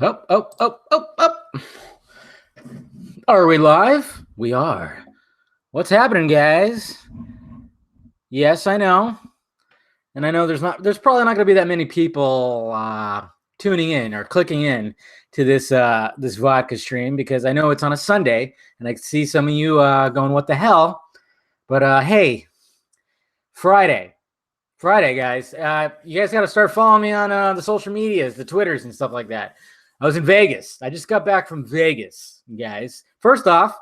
Up. Are we live? We are. What's happening, guys? Yes, I know. And I know there's probably not going to be that many people tuning in or clicking in to this vodka stream because I know it's on a Sunday and I see some of you going, what the hell? But hey, Friday, guys. You guys got to start following me on the social medias, the Twitters and stuff like that. I was in Vegas. I just got back from Vegas, guys. First off,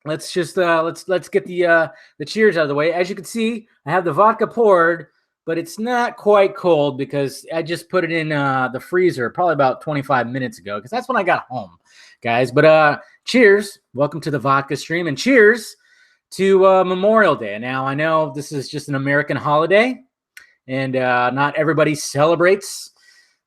let's just let's get the cheers out of the way. As you can see, I have the vodka poured, but it's not quite cold because I just put it in the freezer probably about 25 minutes ago because that's when I got home, guys. But cheers. Welcome to the vodka stream, and cheers to Memorial Day. Now, I know this is just an American holiday, and not everybody celebrates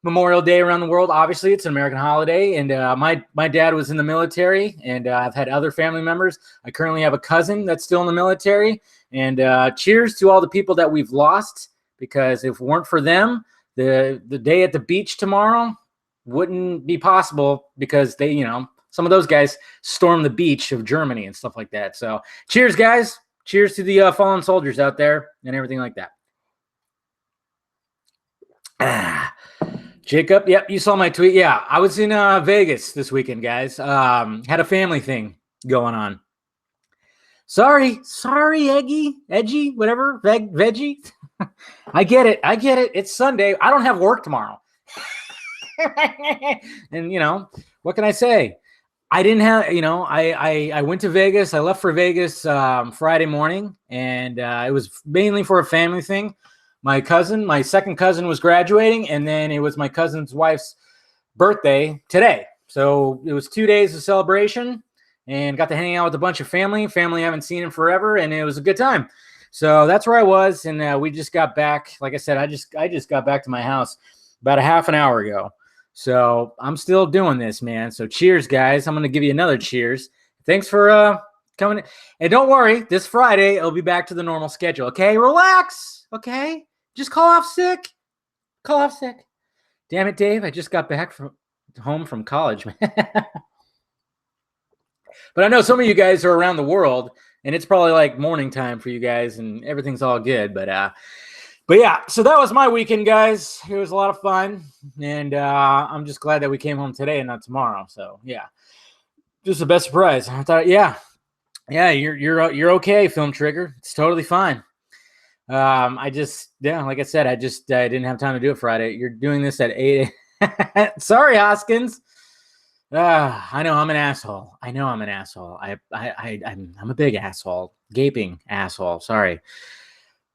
Memorial Day around the world. Obviously, it's an American holiday, and my dad was in the military, and I've had other family members. I currently have a cousin that's still in the military, and cheers to all the people that we've lost, because if it weren't for them, the day at the beach tomorrow wouldn't be possible because they, some of those guys stormed the beach of Germany and stuff like that. So cheers, guys. Cheers to the fallen soldiers out there and everything like that. Jacob, yep, you saw my tweet. Yeah, I was in Vegas this weekend, guys. Had a family thing going on. Sorry, edgy, whatever, veggie. I get it. It's Sunday. I don't have work tomorrow. And, what can I say? I didn't have, I went to Vegas. I left for Vegas Friday morning, and it was mainly for a family thing. My second cousin was graduating, and then it was my cousin's wife's birthday today. So it was 2 days of celebration, and got to hang out with a bunch of family I haven't seen in forever, and it was a good time. So that's where I was, and we just got back. Like I said, I just got back to my house about a half an hour ago. So I'm still doing this, man. So cheers, guys. I'm going to give you another cheers. Thanks for coming. And don't worry, this Friday, it'll be back to the normal schedule. Okay, relax. Okay. Just call off sick. Damn it, Dave. I just got back home from college. But I know some of you guys are around the world, and it's probably like morning time for you guys, and everything's all good. But yeah, so that was my weekend, guys. It was a lot of fun, and I'm just glad that we came home today and not tomorrow. So yeah, just the best surprise. I thought, yeah, you're okay, Film Trigger. It's totally fine. Like I said, I didn't have time to do it Friday. You're doing this at 8. Sorry, Hoskins. I know I'm an asshole. I'm a big asshole, gaping asshole. Sorry.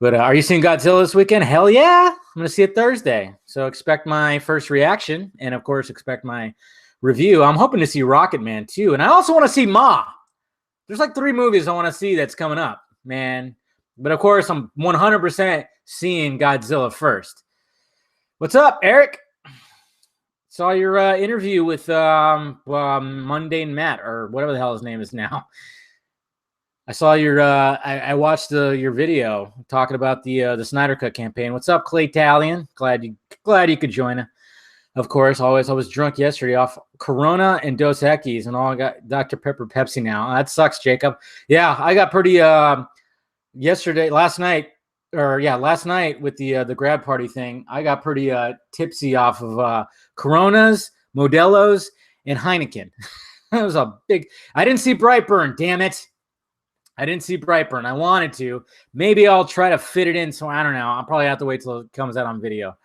But are you seeing Godzilla this weekend? Hell yeah. I'm going to see it Thursday. So expect my first reaction, and of course expect my review. I'm hoping to see Rocket Man too. And I also want to see Ma. There's like 3 movies I want to see that's coming up, man. But of course, I'm 100% seeing Godzilla first. What's up, Eric? Saw your interview with Mundane Matt, or whatever the hell his name is now. I saw your. I watched your video talking about the Snyder Cut campaign. What's up, Clay Talion? Glad you could join. Of course, always. I was drunk yesterday off Corona and Dos Equis, and all I got Dr. Pepper Pepsi now. That sucks, Jacob. Yeah, I got pretty. Last night with the grad party thing, I got pretty tipsy off of Coronas, Modelo's, and Heineken. It was a big. I didn't see Brightburn. Damn it. I didn't see Brightburn. I wanted to. Maybe I'll try to fit it in. So I don't know. I'll probably have to wait till it comes out on video.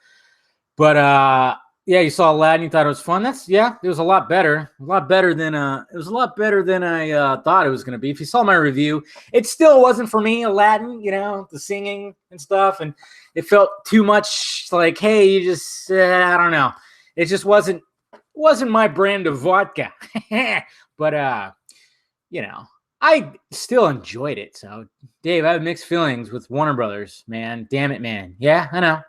But yeah, you saw Aladdin. You thought it was fun. It was a lot better. It was a lot better than I thought it was going to be. If you saw my review, it still wasn't for me, Aladdin, the singing and stuff. And it felt too much like, hey, you just, I don't know. It just wasn't my brand of vodka. But, I still enjoyed it. So, Dave, I have mixed feelings with Warner Brothers, man. Damn it, man. Yeah, I know.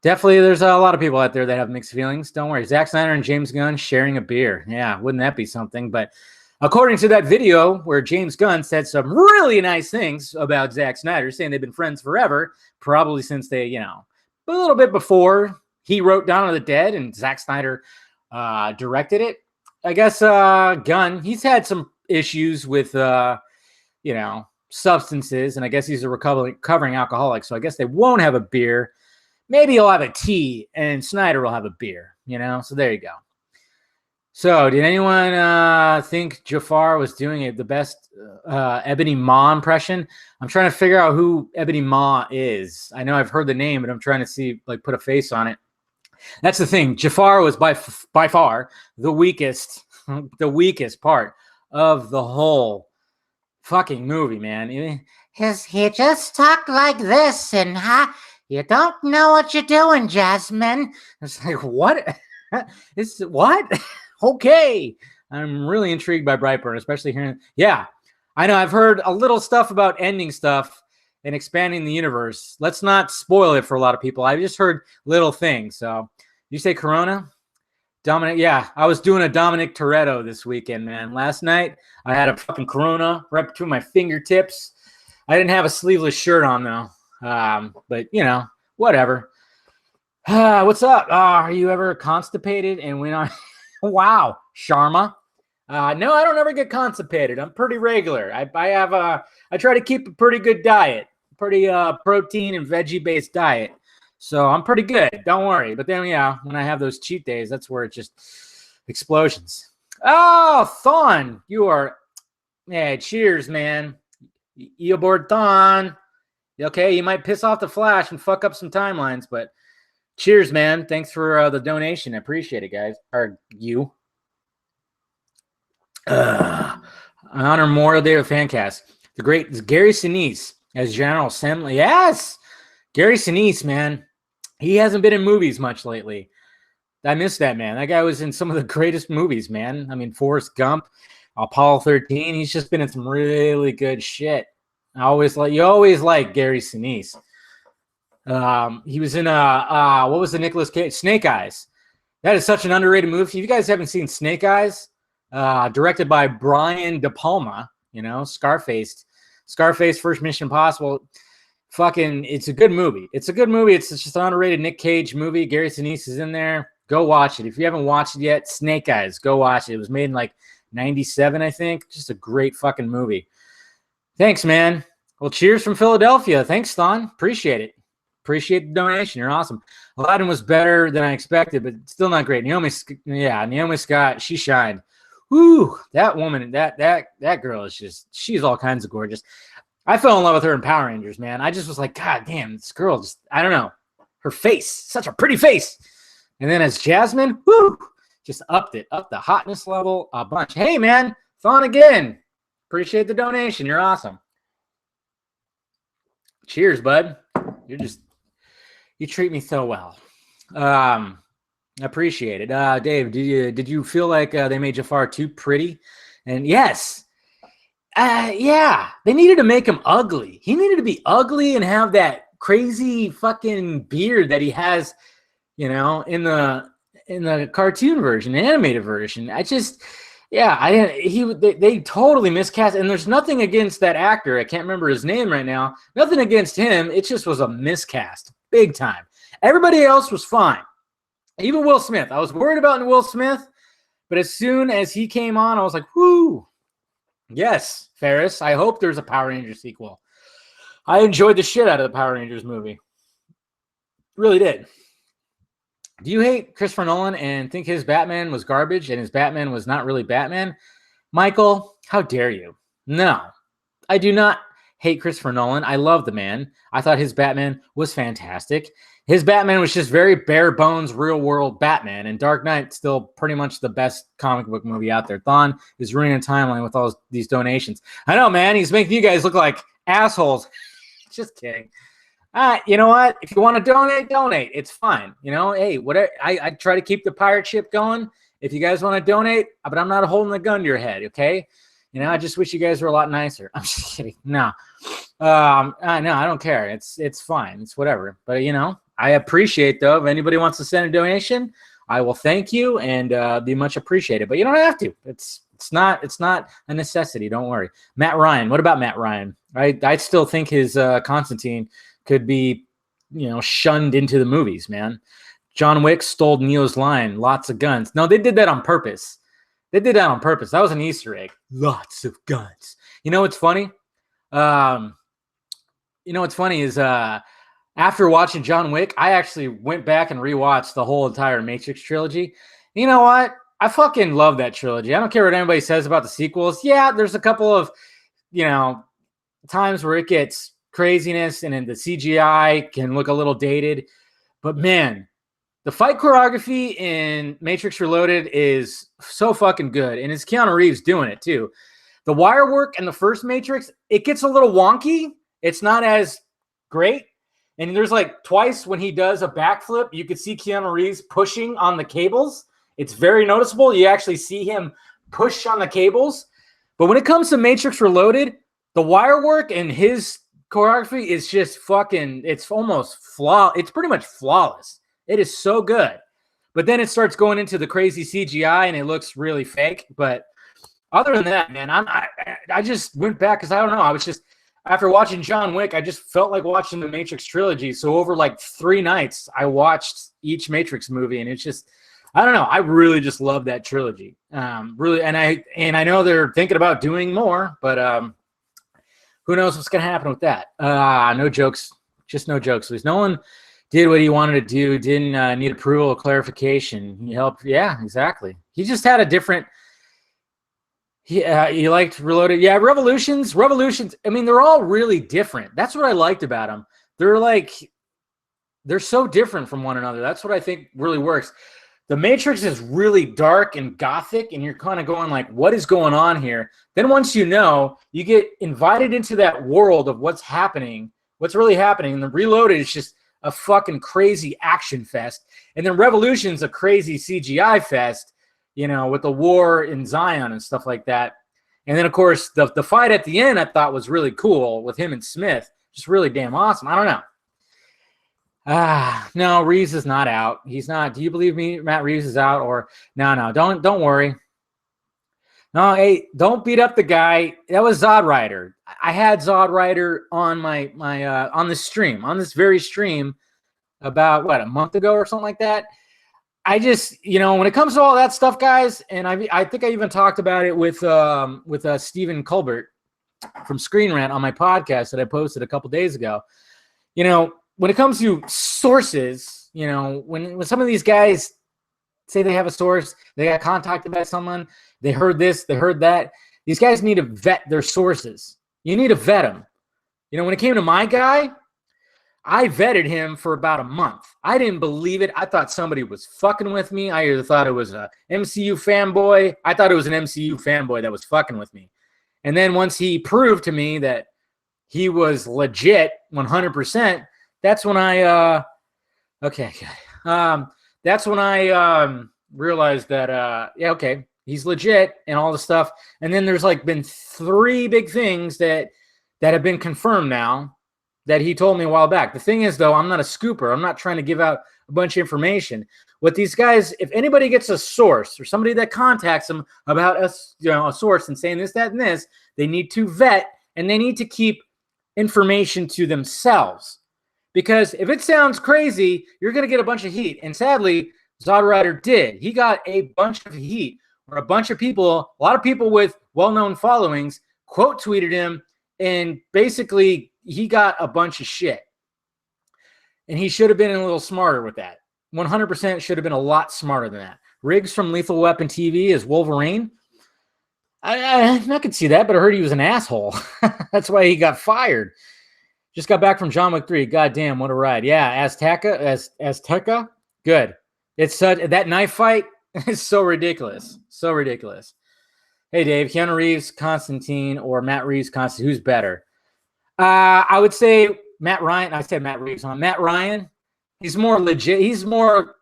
Definitely, there's a lot of people out there that have mixed feelings. Don't worry. Zack Snyder and James Gunn sharing a beer. Yeah, wouldn't that be something? But according to that video where James Gunn said some really nice things about Zack Snyder, saying they've been friends forever, probably since they, a little bit before he wrote Dawn of the Dead, and Zack Snyder directed it. I guess Gunn, he's had some issues with substances, and I guess he's a recovering alcoholic, so I guess they won't have a beer. Maybe he'll have a tea, and Snyder will have a beer, so there you go. So did anyone think Jafar was doing the best Ebony Maw impression? I'm trying to figure out who Ebony Maw is. I know I've heard the name, but I'm trying to see, put a face on it. That's the thing. Jafar was by far the weakest part of the whole fucking movie, man. He just talked like this, and you don't know what you're doing, Jasmine. It's like, what? What? Okay. I'm really intrigued by Brightburn, especially hearing. Yeah, I know. I've heard a little stuff about ending stuff and expanding the universe. Let's not spoil it for a lot of people. I just heard little things. So you say Corona? Dominic, yeah, I was doing a Dominic Toretto this weekend, man. Last night, I had a fucking Corona right between my fingertips. I didn't have a sleeveless shirt on, though. But, whatever. What's up? Are you ever constipated and went on? Wow, Sharma. No, I don't ever get constipated. I'm pretty regular. I try to keep a pretty good diet, pretty protein and veggie-based diet. So I'm pretty good. Don't worry. But then, when I have those cheat days, that's where it just explosions. Oh, Thon, you are. Yeah, cheers, man. You aboard, Thon. Okay, you might piss off the Flash and fuck up some timelines, but cheers, man. Thanks for the donation. I appreciate it, guys. Or you. Honor Memorial Day of Fancast. The great Gary Sinise as General Semley. Yes, Gary Sinise, man. He hasn't been in movies much lately. I miss that, man. That guy was in some of the greatest movies, man. I mean, Forrest Gump, Apollo 13. He's just been in some really good shit. You always like Gary Sinise. He was in what was the Nicolas Cage? Snake Eyes. That is such an underrated movie. If you guys haven't seen Snake Eyes, directed by Brian De Palma, Scarface, First Mission Impossible. Fucking, it's a good movie. It's just an underrated Nick Cage movie. Gary Sinise is in there. Go watch it. If you haven't watched it yet, Snake Eyes, go watch it. It was made in 97, I think. Just a great fucking movie. Thanks, man. Well, cheers from Philadelphia. Thanks, Thon. Appreciate it. Appreciate the donation. You're awesome. Aladdin was better than I expected, but still not great. Naomi Scott, she shined. Woo, that woman, that girl is she's all kinds of gorgeous. I fell in love with her in Power Rangers, man. I just was like, God damn, this girl I don't know. Her face, such a pretty face. And then as Jasmine, woo, just upped the hotness level a bunch. Hey, man, Thon again. Appreciate the donation. You're awesome. Cheers, bud. You treat me so well. Appreciate it. Dave, did you feel like they made Jafar too pretty? And yes. Yeah, they needed to make him ugly. He needed to be ugly and have that crazy fucking beard that he has, in the cartoon version, the animated version. They totally miscast. And there's nothing against that actor. I can't remember his name right now. Nothing against him. It just was a miscast, big time. Everybody else was fine. Even Will Smith. I was worried about Will Smith, but as soon as he came on, I was like, whoo. Yes, Ferris. I hope there's a Power Rangers sequel. I enjoyed the shit out of the Power Rangers movie. Really did. Do you hate Christopher Nolan and think his Batman was garbage and his Batman was not really Batman? Michael, how dare you? No, I do not hate Christopher Nolan. I love the man. I thought his Batman was fantastic. His Batman was just very bare bones, real world Batman. And Dark Knight still pretty much the best comic book movie out there. Thon is ruining the timeline with all these donations. I know, man. He's making you guys look like assholes. Just kidding. You know what? If you want to donate. It's fine. Hey, whatever. I try to keep the pirate ship going. If you guys want to donate, but I'm not holding a gun to your head, okay? I just wish you guys were a lot nicer. I'm just kidding. No. No, I don't care. It's fine. It's whatever. But, I appreciate, though, if anybody wants to send a donation, I will thank you and be much appreciated. But you don't have to. It's not a necessity. Don't worry. Matt Ryan. What about Matt Ryan? I still think his Constantine could be, shunned into the movies, man. John Wick stole Neo's line, lots of guns. No, they did that on purpose. They did that on purpose. That was an Easter egg. Lots of guns. You know what's funny? Is after watching John Wick, I actually went back and rewatched the whole entire Matrix trilogy. You know what? I fucking love that trilogy. I don't care what anybody says about the sequels. Yeah, there's a couple of, times where it gets craziness and then the CGI can look a little dated. But man, the fight choreography in Matrix Reloaded is so fucking good. And it's Keanu Reeves doing it too. The wire work in the first Matrix, it gets a little wonky. It's not as great. And there's like twice when he does a backflip, you could see Keanu Reeves pushing on the cables. It's very noticeable. You actually see him push on the cables. But when it comes to Matrix Reloaded, the wire work and his choreography is just fucking, it's almost flawless. It's pretty much flawless. It is so good. But then it starts going into the crazy CGI and it looks really fake. But other than that, man, I just went back because I don't know. I was just, after watching John Wick, I just felt like watching the Matrix trilogy. So over like 3 nights, I watched each Matrix movie, and it's just, I don't know. I really just love that trilogy. Really, and I know they're thinking about doing more, but who knows what's gonna happen with that? No jokes, just no jokes. Nolan did what he wanted to do. Didn't need approval or clarification. He helped. Yeah, exactly. He just had a different. He liked Reloaded. Yeah, Revolutions. I mean, they're all really different. That's what I liked about them. They're so different from one another. That's what I think really works. The Matrix is really dark and gothic, and you're kind of going like, what is going on here? Then once you know, you get invited into that world of what's happening, what's really happening. And the Reloaded is just a fucking crazy action fest. And then Revolution's a crazy CGI fest, with the war in Zion and stuff like that. And then, of course, the fight at the end I thought was really cool with him and Smith. Just really damn awesome. I don't know. No, Reeves is not out. He's not. Do you believe me? Matt Reeves is out, or no, don't worry. No, hey, don't beat up the guy. That was Zod Rider. I had Zod Rider on my on this very stream about a month ago or something like that. I just, when it comes to all that stuff, guys, and I think I even talked about it with Stephen Colbert from Screen Rant on my podcast that I posted a couple days ago. When it comes to sources, when some of these guys say they have a source, they got contacted by someone, they heard this, they heard that. These guys need to vet their sources. You need to vet them. When it came to my guy, I vetted him for about a month. I didn't believe it. I thought somebody was fucking with me. I either thought it was a MCU fanboy. I thought it was an MCU fanboy that was fucking with me. And then once he proved to me that he was legit 100%, that's when I that's when I realized that okay, he's legit and all the stuff. And then there's been 3 big things that have been confirmed now that he told me a while back. The thing is, though, I'm not a scooper. I'm not trying to give out a bunch of information. What these guys, if anybody gets a source or somebody that contacts them about us, a source and saying this, that, and this, they need to vet and they need to keep information to themselves. Because if it sounds crazy, you're going to get a bunch of heat. And sadly, Zod Rider did. He got a bunch of heat where a bunch of people, a lot of people with well-known followings, quote tweeted him, and basically he got a bunch of shit. And he should have been a little smarter with that. 100% should have been a lot smarter than that. Riggs from Lethal Weapon TV is Wolverine. I could see that, but I heard he was an asshole. That's why he got fired. Just got back from John Wick 3. God damn, what a ride. Yeah, Azteca. Good. It's such that knife fight is so ridiculous. So ridiculous. Hey Dave, Keanu Reeves, Constantine, or Matt Reeves, Constantine, who's better? I would say Matt Ryan. I said Matt Reeves. Matt Ryan. He's more legit. He's more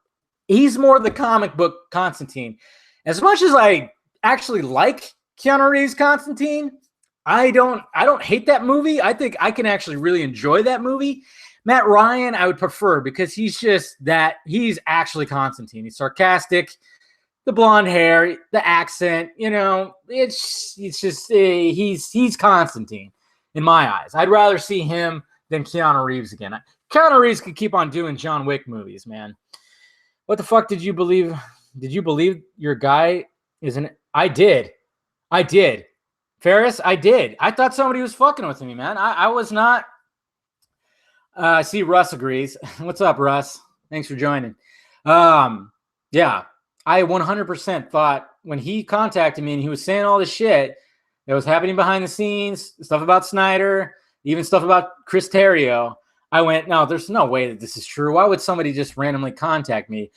the comic book Constantine. As much as I actually like Keanu Reeves' Constantine, I don't hate that movie. I think I can actually really enjoy that movie. Matt Ryan, I would prefer because he's actually Constantine. He's sarcastic, the blonde hair, the accent, it's just he's Constantine in my eyes. I'd rather see him than Keanu Reeves again. Keanu Reeves could keep on doing John Wick movies, man. What the fuck did you believe? Did you believe your guy isn't? I did. Ferris, I did. I thought somebody was fucking with me, man. I was not. I see Russ agrees. What's up, Russ? Thanks for joining. Yeah, I 100% thought when he contacted me and he was saying all this shit that was happening behind the scenes, stuff about Snyder, even stuff about Chris Terrio, I went, no, there's no way that this is true. Why would somebody just randomly contact me?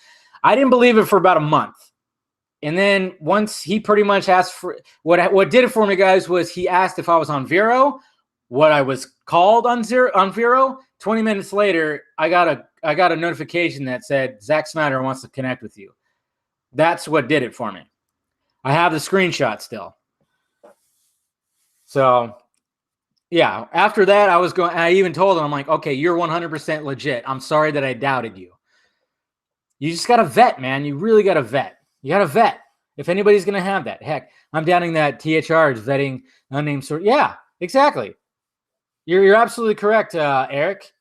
I didn't believe it for about a month. And then once he pretty much asked for what did it for me, guys, was he asked if I was on Vero, what I was called on Vero. 20 minutes later, I got a notification that said Zack Snyder wants to connect with you. That's what did it for me. I have the screenshot still. So, yeah, after that, I even told him, I'm like, okay, you're 100% legit. I'm sorry that I doubted you. You just got to vet, man. You really got to vet. You got to vet. If anybody's going to have that. Heck, I'm doubting that THR is vetting unnamed source. Yeah, exactly. You're absolutely correct, Eric.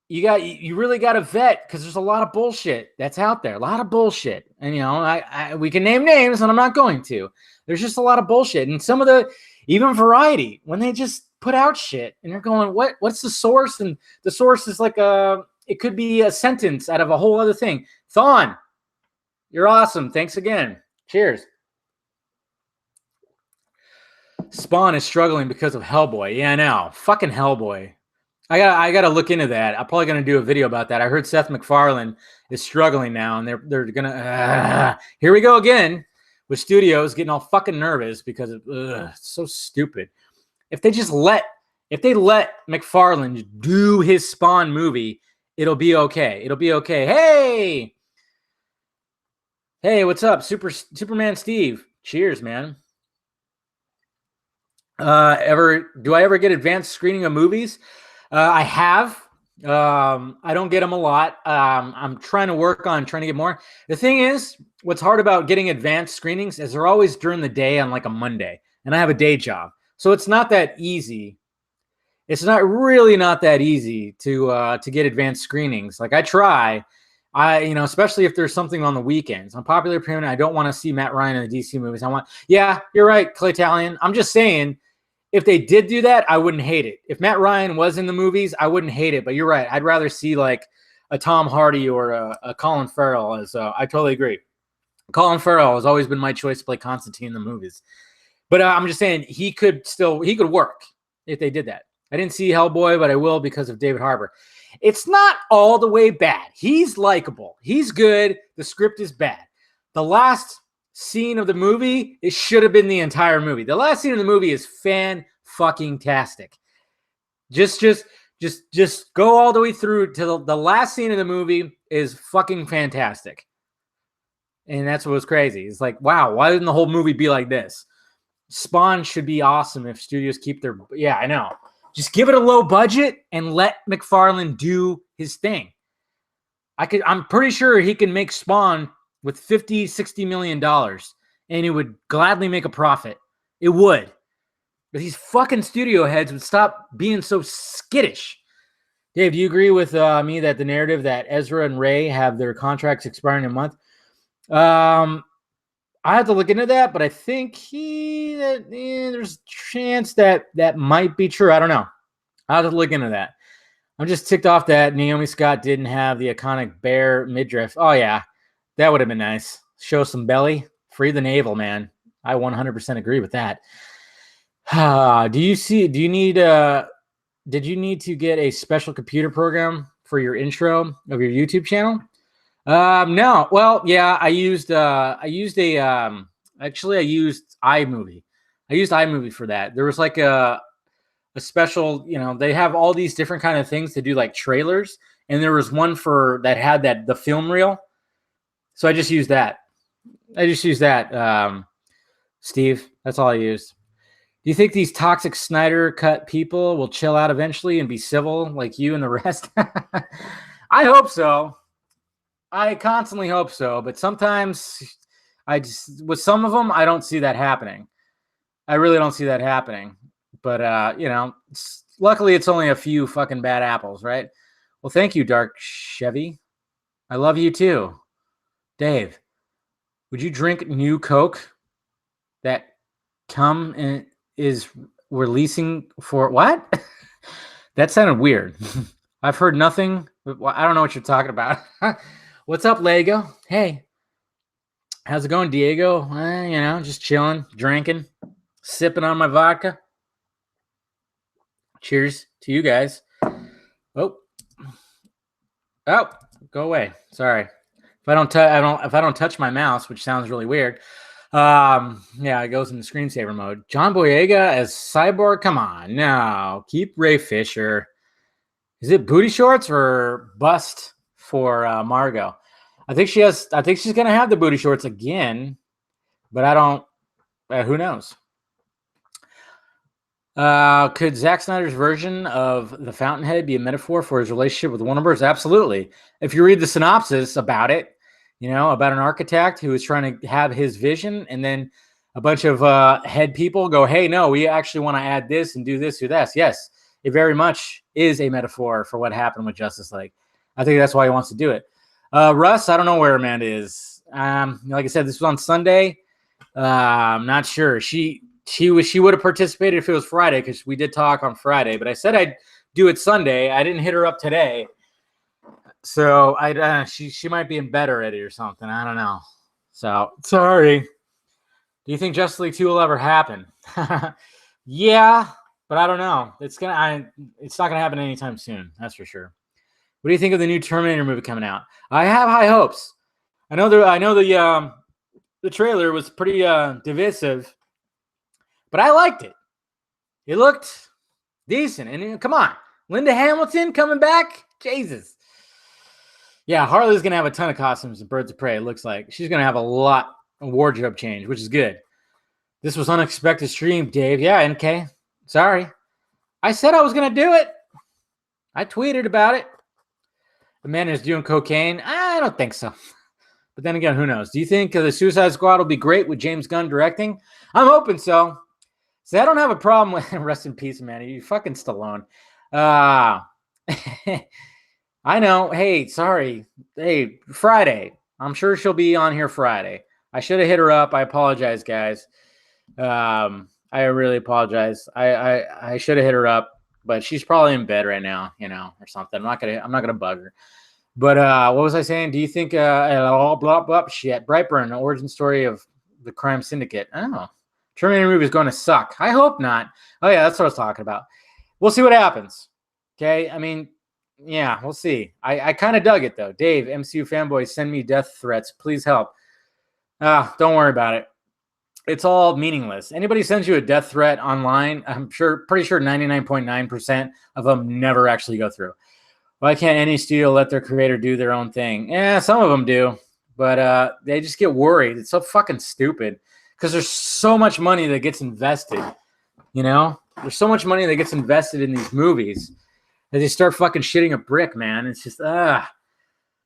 You really got to vet because there's a lot of bullshit that's out there. A lot of bullshit. And, you know, we can name names and I'm not going to. There's just a lot of bullshit. And some of even Variety, when they just put out shit and you're going, what's the source? And the source is like it could be a sentence out of a whole other thing. Thawne, you're awesome. Thanks again. Cheers. Spawn is struggling because of Hellboy. Yeah, I know. Fucking Hellboy. I gotta look into that. I'm probably gonna do a video about that. I heard Seth MacFarlane is struggling now, and they're gonna. Here we go again with studios getting all fucking nervous because it's so stupid. If they let MacFarlane do his Spawn movie, it'll be okay. It'll be okay. Hey, what's up, Superman Steve? Cheers, man. Do I ever get advanced screening of movies? I have. I don't get them a lot. I'm trying to work on trying to get more. The thing is, what's hard about getting advanced screenings is they're always during the day on like a Monday, and I have a day job, so it's not that easy. It's not that easy to get advanced screenings. Like I try, especially if there's something on the weekends. On popular opinion, I don't want to see Matt Ryan in the DC movies. Yeah, you're right, Clay Talion. I'm just saying, if they did do that, I wouldn't hate it. If Matt Ryan was in the movies, I wouldn't hate it. But you're right. I'd rather see like a Tom Hardy or a Colin Farrell. I totally agree. Colin Farrell has always been my choice to play Constantine in the movies. But I'm just saying he could work if they did that. I didn't see Hellboy, but I will because of David Harbour. It's not all the way bad. He's likable. He's good. The script is bad. The last scene of the movie, it should have been the entire movie. The last scene of the movie is fan-fucking-tastic. Just go all the way through to the last scene of the movie is fucking fantastic. And that's what was crazy. It's like, wow, why didn't the whole movie be like this? Spawn should be awesome if studios keep their... Yeah, I know. Just give it a low budget and let MacFarlane do his thing. I'm pretty sure he can make Spawn with $50-60 million, and he would gladly make a profit. It would. But these fucking studio heads would stop being so skittish. Dave, do you agree with me that the narrative that Ezra and Ray have their contracts expiring in a month? I have to look into that, but I think there's a chance that might be true. I don't know. I'll have to look into that. I'm just ticked off that Naomi Scott didn't have the iconic bare midriff. Oh, yeah. That would have been nice. Show some belly. Free the navel, man. I 100% agree with that. Did you need to get a special computer program for your intro of your YouTube channel? No. Well, yeah, I used iMovie. I used iMovie for that. There was like a special, they have all these different kind of things to do like trailers. And there was one that had the film reel. So I just used that. Steve. That's all I used. Do you think these toxic Snyder cut people will chill out eventually and be civil like you and the rest? I hope so. I constantly hope so. But sometimes with some of them, I don't see that happening. I really don't see that happening. But, luckily it's only a few fucking bad apples, right? Well, thank you, Dark Chevy. I love you too. Dave, would you drink new Coke that Cum is releasing for what? That sounded weird. I've heard nothing. I don't know what you're talking about. What's up, Lego? Hey, how's it going, Diego? Just chilling, drinking, sipping on my vodka. Cheers to you guys. Oh, go away. Sorry. If I don't touch my mouse, which sounds really weird. It goes in the screensaver mode. John Boyega as Cyborg. Come on, no. Keep Ray Fisher. Is it booty shorts or bust for Margot? I think she's gonna have the booty shorts again, but I don't. Who knows? Could Zack Snyder's version of the Fountainhead be a metaphor for his relationship with Warner Bros? Absolutely. If you read the synopsis about it, about an architect who is trying to have his vision, and then a bunch of head people go, hey, no, we actually want to add this and do this or that. Yes, it very much is a metaphor for what happened with Justice League. I think that's why he wants to do it. Russ, I don't know where Amanda is. Like I said, this was on Sunday. I'm not sure. She would have participated if it was Friday, because we did talk on Friday, but I said I'd do it Sunday. I didn't hit her up today. So she might be in bed already or something. I don't know. So sorry. Do you think Justice League 2 will ever happen? Yeah, but I don't know. It's not gonna happen anytime soon. That's for sure. What do you think of the new Terminator movie coming out? I have high hopes. I know the trailer was pretty divisive, but I liked it. It looked decent. And come on, Linda Hamilton coming back? Jesus. Yeah, Harley's going to have a ton of costumes in Birds of Prey, it looks like. She's going to have a lot of wardrobe change, which is good. This was unexpected stream, Dave. Yeah, NK. Sorry. I said I was going to do it. I tweeted about it. The man is doing cocaine. I don't think so. But then again, who knows? Do you think the Suicide Squad will be great with James Gunn directing? I'm hoping so. See, I don't have a problem with rest in peace, man. You fucking Stallone. I know. Hey, sorry. Hey, Friday. I'm sure she'll be on here Friday. I should have hit her up. I apologize, guys. I really apologize. I should have hit her up, but she's probably in bed right now, or something. I'm not gonna bug her. But what was I saying? Do you think shit? Brightburn, the origin story of the crime syndicate. I don't know. Terminator movie is going to suck. I hope not. Oh yeah, that's what I was talking about. We'll see what happens. Okay. I mean, yeah, we'll see. I kind of dug it though. Dave, MCU fanboys, send me death threats. Please help. Don't worry about it. It's all meaningless. Anybody sends you a death threat online, pretty sure 99.9% of them never actually go through. Why can't any studio let their creator do their own thing? Yeah, some of them do, but they just get worried. It's so fucking stupid because there's so much money that gets invested. There's so much money that gets invested in these movies that they start fucking shitting a brick, man. It's just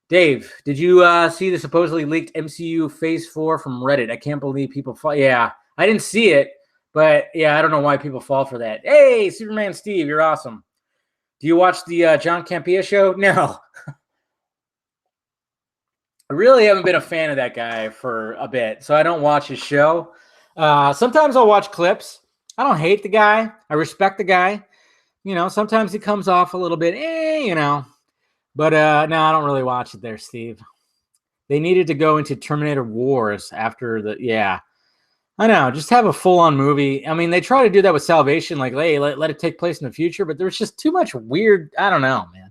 Dave, did you see the supposedly leaked MCU Phase 4 from Reddit? I can't believe people fall. Yeah, I didn't see it, but yeah, I don't know why people fall for that. Hey, Superman Steve, you're awesome. Do you watch the John Campea show? No. I really haven't been a fan of that guy for a bit, so I don't watch his show. Sometimes I'll watch clips. I don't hate the guy. I respect the guy. Sometimes he comes off a little bit, But no, I don't really watch it there, Steve. They needed to go into Terminator Wars after I know. Just have a full-on movie. I mean, they try to do that with Salvation, like, hey, let it take place in the future, but there's just too much weird. I don't know, man.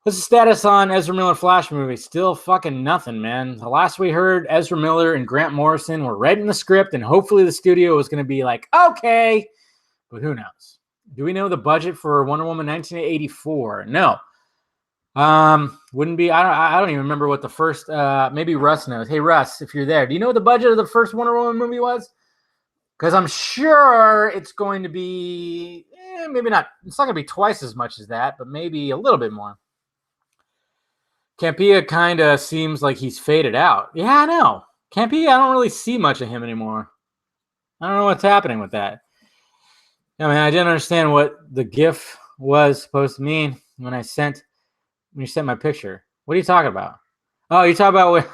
What's the status on Ezra Miller Flash movie? Still fucking nothing, man. The last we heard, Ezra Miller and Grant Morrison were writing the script, and hopefully the studio was going to be like, okay, but who knows? Do we know the budget for Wonder Woman 1984? No. Wouldn't be. I don't even remember what the first. Maybe Russ knows. Hey, Russ, if you're there, do you know what the budget of the first Wonder Woman movie was? Because I'm sure it's going to be maybe not. It's not going to be twice as much as that, but maybe a little bit more. Campea kind of seems like he's faded out. Yeah, I know. Campea, I don't really see much of him anymore. I don't know what's happening with that. I mean, I didn't understand what the GIF was supposed to mean when you sent my picture. What are you talking about? Oh, you're talking about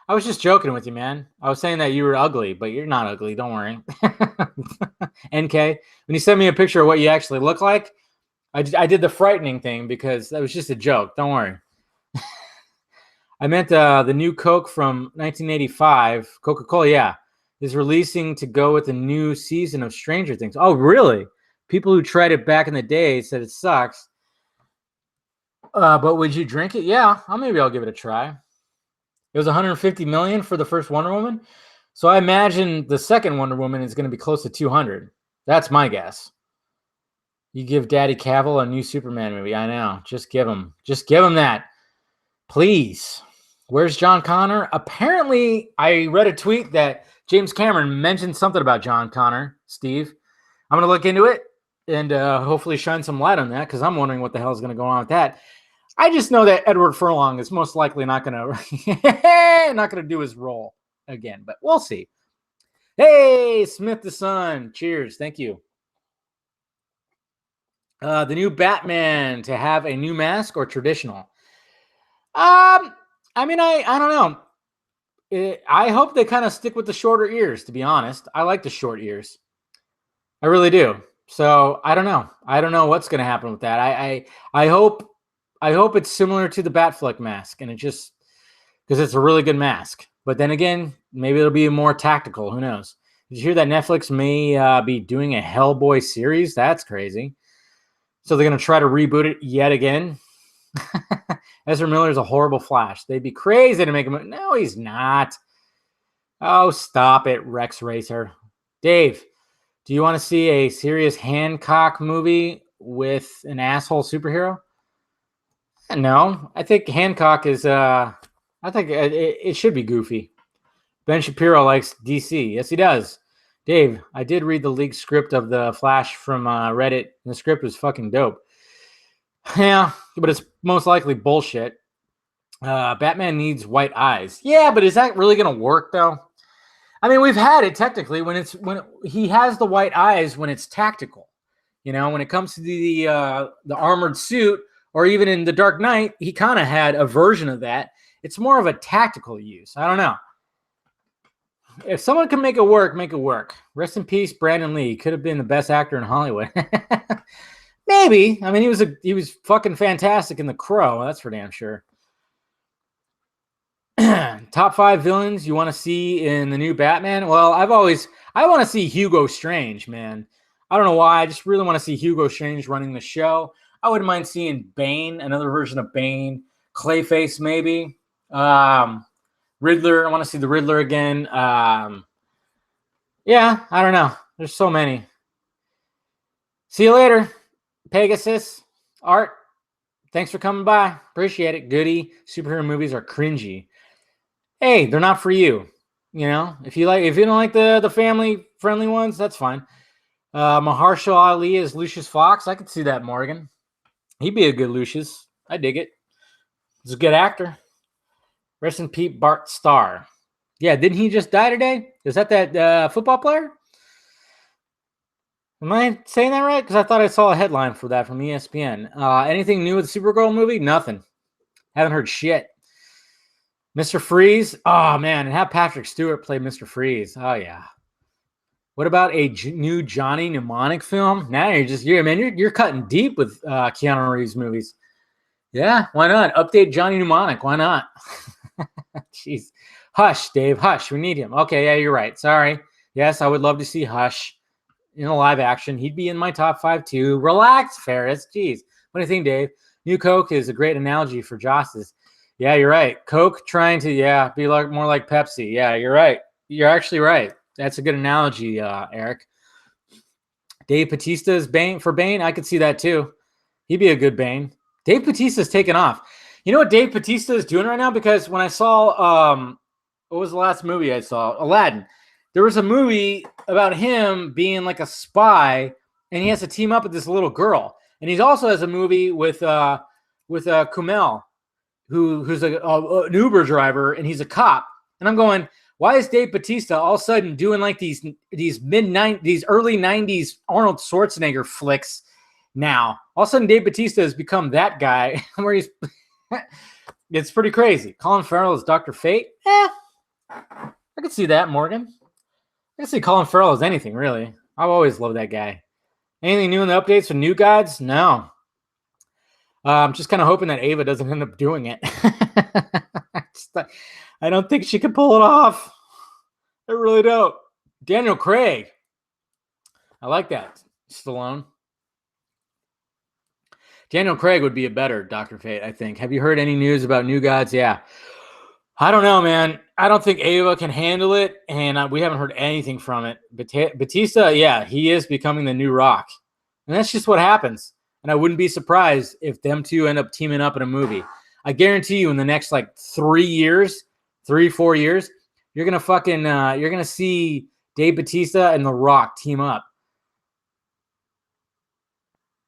I was just joking with you, man. I was saying that you were ugly, but you're not ugly. Don't worry. NK, when you sent me a picture of what you actually look like, I did the frightening thing because that was just a joke. Don't worry. I meant the new Coke from 1985, Coca-Cola, yeah, is releasing to go with the new season of Stranger Things. Oh, really? People who tried it back in the day said it sucks. But would you drink it? Yeah, maybe I'll give it a try. It was 150 million for the first Wonder Woman. So I imagine the second Wonder Woman is going to be close to 200. That's my guess. You give Daddy Cavill a new Superman movie. I know. Just give him that. Please. Where's John Connor? Apparently, I read a tweet that James Cameron mentioned something about John Connor, Steve. I'm going to look into it and hopefully shine some light on that because I'm wondering what the hell is going to go on with that. I just know that Edward Furlong is most likely not going to do his role again, but we'll see. Hey, Smith the Sun. Cheers. Thank you. The new Batman to have a new mask or traditional? I mean, I don't know. I hope they kind of stick with the shorter ears, to be honest. I like the short ears. I really do. So I don't know. I don't know what's going to happen with that. I hope it's similar to the Batfleck mask, and it just because it's a really good mask. But then again, maybe it'll be more tactical. Who knows? Did you hear that Netflix may be doing a Hellboy series? That's crazy. So they're going to try to reboot it yet again. Ezra Miller is a horrible Flash. They'd be crazy to make him. No, he's not. Oh, stop it, Rex Racer. Dave, do you want to see a serious Hancock movie with an asshole superhero? No, I think Hancock is. I think it should be goofy. Ben Shapiro likes DC. Yes, he does. Dave, I did read the leaked script of the Flash from Reddit, and the script was fucking dope. Yeah, but it's most likely bullshit. Batman needs white eyes. Yeah, but is that really going to work, though? I mean, we've had it technically when he has the white eyes when it's tactical. You know, when it comes to the armored suit, or even in The Dark Knight, he kind of had a version of that. It's more of a tactical use. I don't know. If someone can make it work, make it work. Rest in peace, Brandon Lee. Could have been the best actor in Hollywood. Maybe. I mean, he was fucking fantastic in The Crow. That's for damn sure. Top 5 villains you want to see in the new Batman? Well, I want to see Hugo Strange, man. I don't know why. I just really want to see Hugo Strange running the show. I wouldn't mind seeing Bane, another version of Bane. Clayface, maybe. Riddler. I want to see the Riddler again. Yeah, I don't know. There's so many. See you later, Pegasus. Art, thanks for coming by. Appreciate it. Goody. Superhero movies are cringy. Hey, they're not for you. You know, if you don't like the family friendly ones, that's fine. Mahershala Ali is Lucius Fox. I could see that, Morgan. He'd be a good Lucius. I dig it. He's a good actor. Rest in peace, Bart Starr. Yeah, didn't he just die today? Is that football player? Am I saying that right? Because I thought I saw a headline for that from ESPN. Anything new with the Supergirl movie? Nothing. Haven't heard shit. Mr. Freeze? Oh, man. And have Patrick Stewart play Mr. Freeze. Oh, yeah. What about a new Johnny Mnemonic film? Now you're cutting deep with Keanu Reeves movies. Yeah, why not? Update Johnny Mnemonic. Why not? Jeez. Hush, Dave. Hush. We need him. Okay, yeah, you're right. Sorry. Yes, I would love to see Hush in a live action. He'd be in my top 5 too. Relax, Ferris. Jeez. What do you think, Dave? New Coke is a great analogy for Joss's. Yeah, you're right. Coke trying to, be more like Pepsi. Yeah, you're right. You're actually right. That's a good analogy, Eric. Dave Bautista's Bane for Bane. I could see that too. He'd be a good Bane. Dave Bautista's taken off. You know what Dave Bautista is doing right now? Because when I saw, what was the last movie I saw? Aladdin. There was a movie about him being like a spy, and he has to team up with this little girl. And he also has a movie with Kumail, who's an Uber driver, and he's a cop. And I'm going, why is Dave Bautista all of a sudden doing like these early 90s Arnold Schwarzenegger flicks now? All of a sudden Dave Bautista has become that guy where he's it's pretty crazy. Colin Farrell is Dr. Fate. I could see that, Morgan. I could see Colin Farrell as anything, really. I've always loved that guy. Anything new in the updates with New Gods? No. I'm just kind of hoping that Ava doesn't end up doing it. I don't think she could pull it off. I really don't. Daniel Craig. I like that. Stallone. Daniel Craig would be a better Dr. Fate, I think. Have you heard any news about New Gods? Yeah. I don't know, man. I don't think Ava can handle it, and we haven't heard anything from it. Batista, yeah, he is becoming the new Rock. And that's just what happens. And I wouldn't be surprised if them two end up teaming up in a movie. I guarantee you in the next, 4 years, you're going to see Dave Batista and The Rock team up.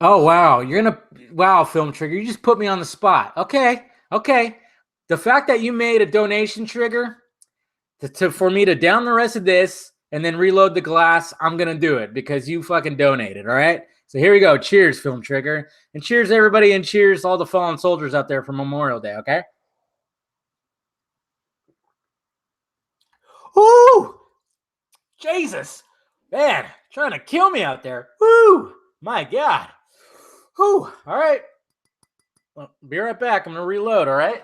Oh, wow. Film Trigger. You just put me on the spot. Okay. The fact that you made a donation trigger for me to down the rest of this and then reload the glass, I'm going to do it because you fucking donated. All right. So here we go. Cheers, Film Trigger. And cheers, everybody. And cheers, all the fallen soldiers out there for Memorial Day. Okay. Ooh, Jesus, man, trying to kill me out there. Woo, my God. Whew. All right. Well, be right back. I'm going to reload, all right?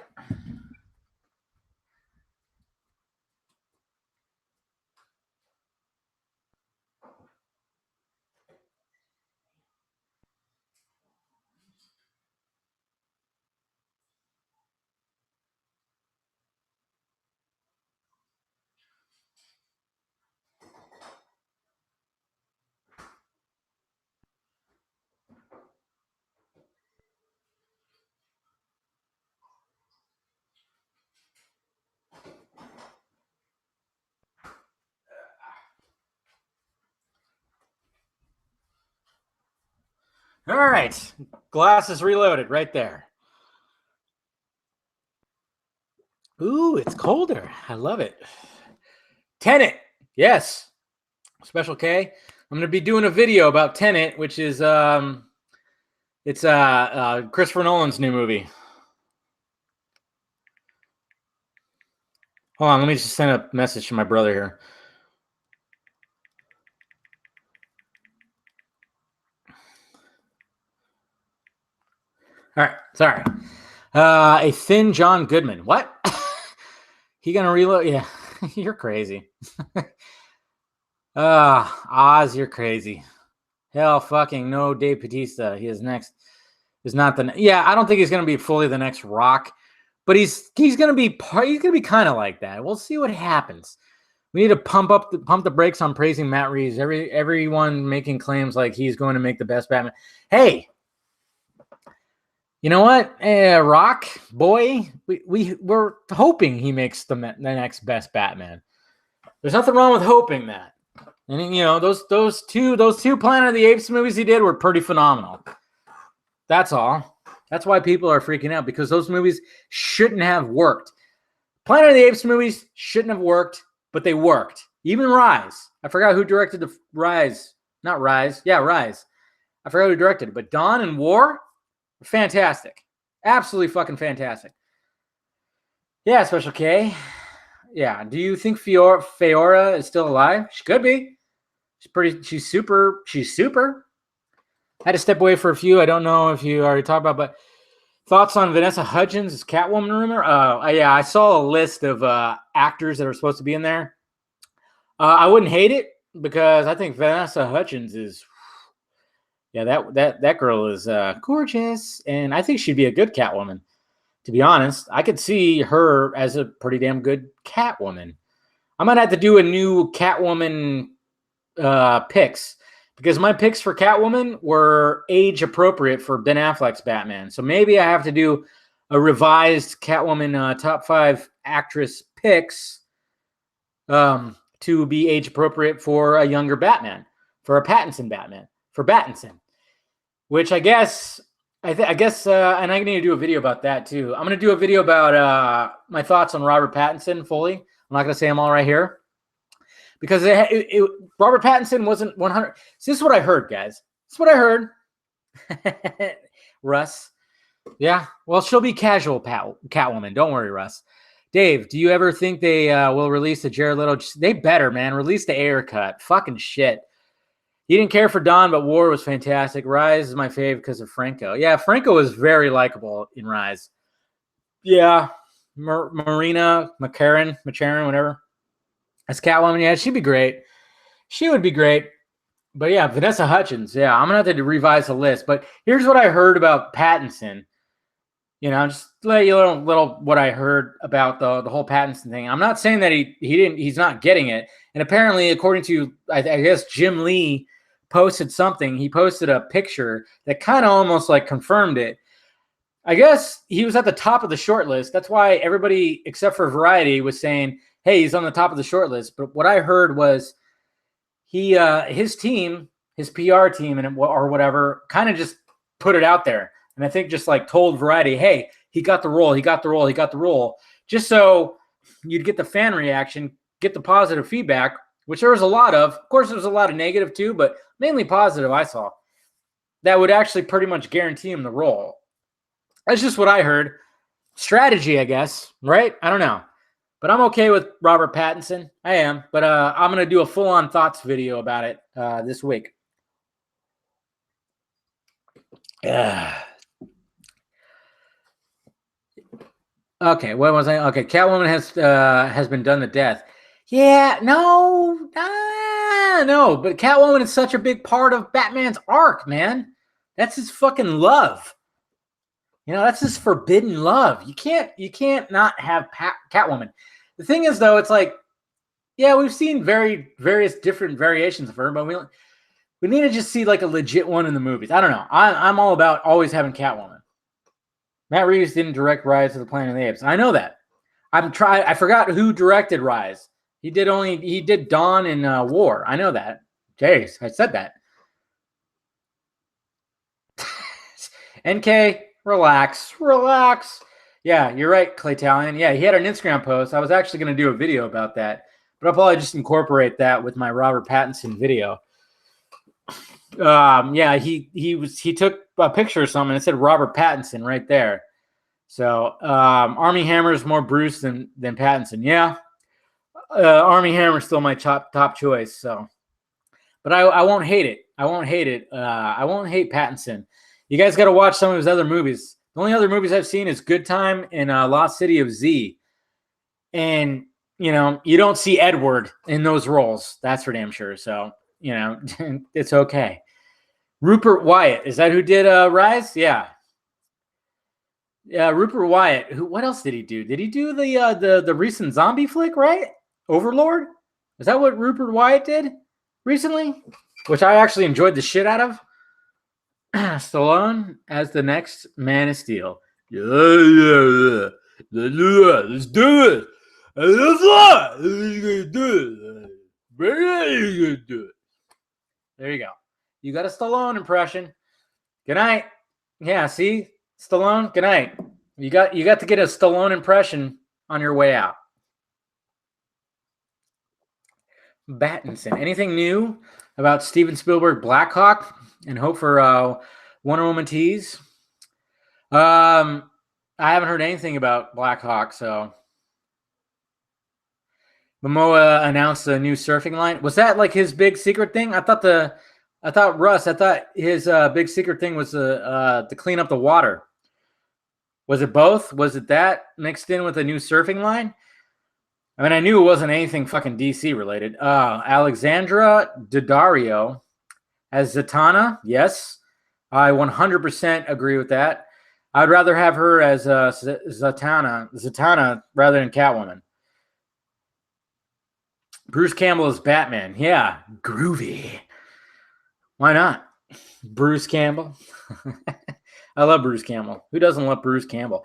All right. Glass is reloaded right there. Ooh, it's colder. I love it. Tenet. Yes. Special K. I'm going to be doing a video about Tenet, which is it's Christopher Nolan's new movie. Hold on, let me just send a message to my brother here. All right, sorry. A thin John Goodman. What? He gonna reload? Yeah, you're crazy. Oz, you're crazy. Hell, fucking no. Dave Batista. He is next. Is not the. Yeah, I don't think he's gonna be fully the next Rock, but he's gonna be kind of like that. We'll see what happens. We need to pump the brakes on praising Matt Reeves. Everyone making claims like he's going to make the best Batman. Hey. You know what, Rock boy? We're hoping he makes the next best Batman. There's nothing wrong with hoping that. And you know those two Planet of the Apes movies he did were pretty phenomenal. That's all. That's why people are freaking out because those movies shouldn't have worked. Planet of the Apes movies shouldn't have worked, but they worked. Even Rise. I forgot who directed the Rise. Not Rise. Yeah, Rise. I forgot who directed it, but Dawn and War. Fantastic. Absolutely fucking fantastic. Yeah, Special K. Yeah. Do you think Fiora is still alive? She could be. She's super. I had to step away for a few. I don't know if you already talked about, but thoughts on Vanessa Hudgens' Catwoman rumor? Yeah, I saw a list of actors that are supposed to be in there. I wouldn't hate it because I think Vanessa Hudgens is yeah, that girl is gorgeous, and I think she'd be a good Catwoman. To be honest, I could see her as a pretty damn good Catwoman. I might have to do a new Catwoman picks because my picks for Catwoman were age appropriate for Ben Affleck's Batman. So maybe I have to do a revised Catwoman top 5 actress picks to be age appropriate for a younger Batman, for a Pattinson Batman. For Pattinson, which I guess, and I'm going to do a video about that too. I'm going to do a video about my thoughts on Robert Pattinson fully. I'm not going to say them all right here because Robert Pattinson wasn't 100. So this is what I heard, guys. This is what I heard. Russ. Yeah. Well, she'll be casual Catwoman. Don't worry, Russ. Dave, do you ever think they will release the Jared Leto? They better, man. Release the Ayer cut. Fucking shit. You didn't care for Dawn, but War was fantastic. Rise is my fave because of Franco. Yeah, Franco was very likable in Rise. Yeah, Marina McCarran, whatever. As Catwoman, yeah, she'd be great. She would be great. But yeah, Vanessa Hudgens. Yeah, I'm going to have to revise the list. But here's what I heard about Pattinson. Just let you little what I heard about the whole Pattinson thing. I'm not saying that he's not getting it. And apparently, according to I guess Jim Lee posted something. He posted a picture that kind of almost like confirmed it. I guess he was at the top of the short list. That's why everybody except for Variety was saying, "Hey, he's on the top of the short list." But what I heard was his team, his PR team, or whatever, kind of just put it out there. And I think just like told Variety, hey, he got the role, just so you'd get the fan reaction, get the positive feedback, which there was a lot of. Of course, there was a lot of negative too, but mainly positive I saw. That would actually pretty much guarantee him the role. That's just what I heard. Strategy, I guess, right? I don't know. But I'm okay with Robert Pattinson. I am. But I'm going to do a full-on thoughts video about it this week. Okay, what was I? Okay, Catwoman has been done to death. Yeah, no, but Catwoman is such a big part of Batman's arc, man. That's his fucking love. That's his forbidden love. You can't not have Catwoman. The thing is, though, it's like, yeah, we've seen various different variations of her, but we need to just see like a legit one in the movies. I don't know. I'm all about always having Catwoman. Matt Reeves didn't direct Rise of the Planet of the Apes. I know that. I forgot who directed Rise. He did Dawn and War. I know that. Jeez, I said that. NK, relax. Yeah, you're right, Claytalian. Yeah, he had an Instagram post. I was actually going to do a video about that, but I'll probably just incorporate that with my Robert Pattinson video. Yeah, he took a picture or something and it said Robert Pattinson right there. So Armie Hammer is more Bruce than Pattinson. Yeah, Armie Hammer is still my top choice. So, but I won't hate it. I won't hate Pattinson. You guys got to watch some of his other movies. The only other movies I've seen is Good Time and Lost City of Z. And you don't see Edward in those roles. That's for damn sure. So. It's okay. Rupert Wyatt, is that who did Rise? Yeah, Rupert Wyatt. What else did he do? Did he do the recent zombie flick? Right, Overlord. Is that what Rupert Wyatt did recently? Which I actually enjoyed the shit out of. Stallone as the next Man of Steel. Yeah. Let's do it. Let's do it. There you go. You got a Stallone impression. Good night. Yeah, see? Stallone, good night. You got to get a Stallone impression on your way out. Pattinson. Anything new about Steven Spielberg Black Hawk and hope for Wonder Woman tease? I haven't heard anything about Black Hawk, so Momoa announced a new surfing line. Was that like his big secret thing? I thought his big secret thing was to clean up the water. Was it both? Was it that mixed in with a new surfing line? I mean, I knew it wasn't anything fucking DC related. Alexandra Daddario as Zatanna. Yes, I 100% agree with that. I'd rather have her as Zatanna rather than Catwoman. Bruce Campbell is Batman. Yeah, groovy. Why not? Bruce Campbell. I love Bruce Campbell. Who doesn't love Bruce Campbell?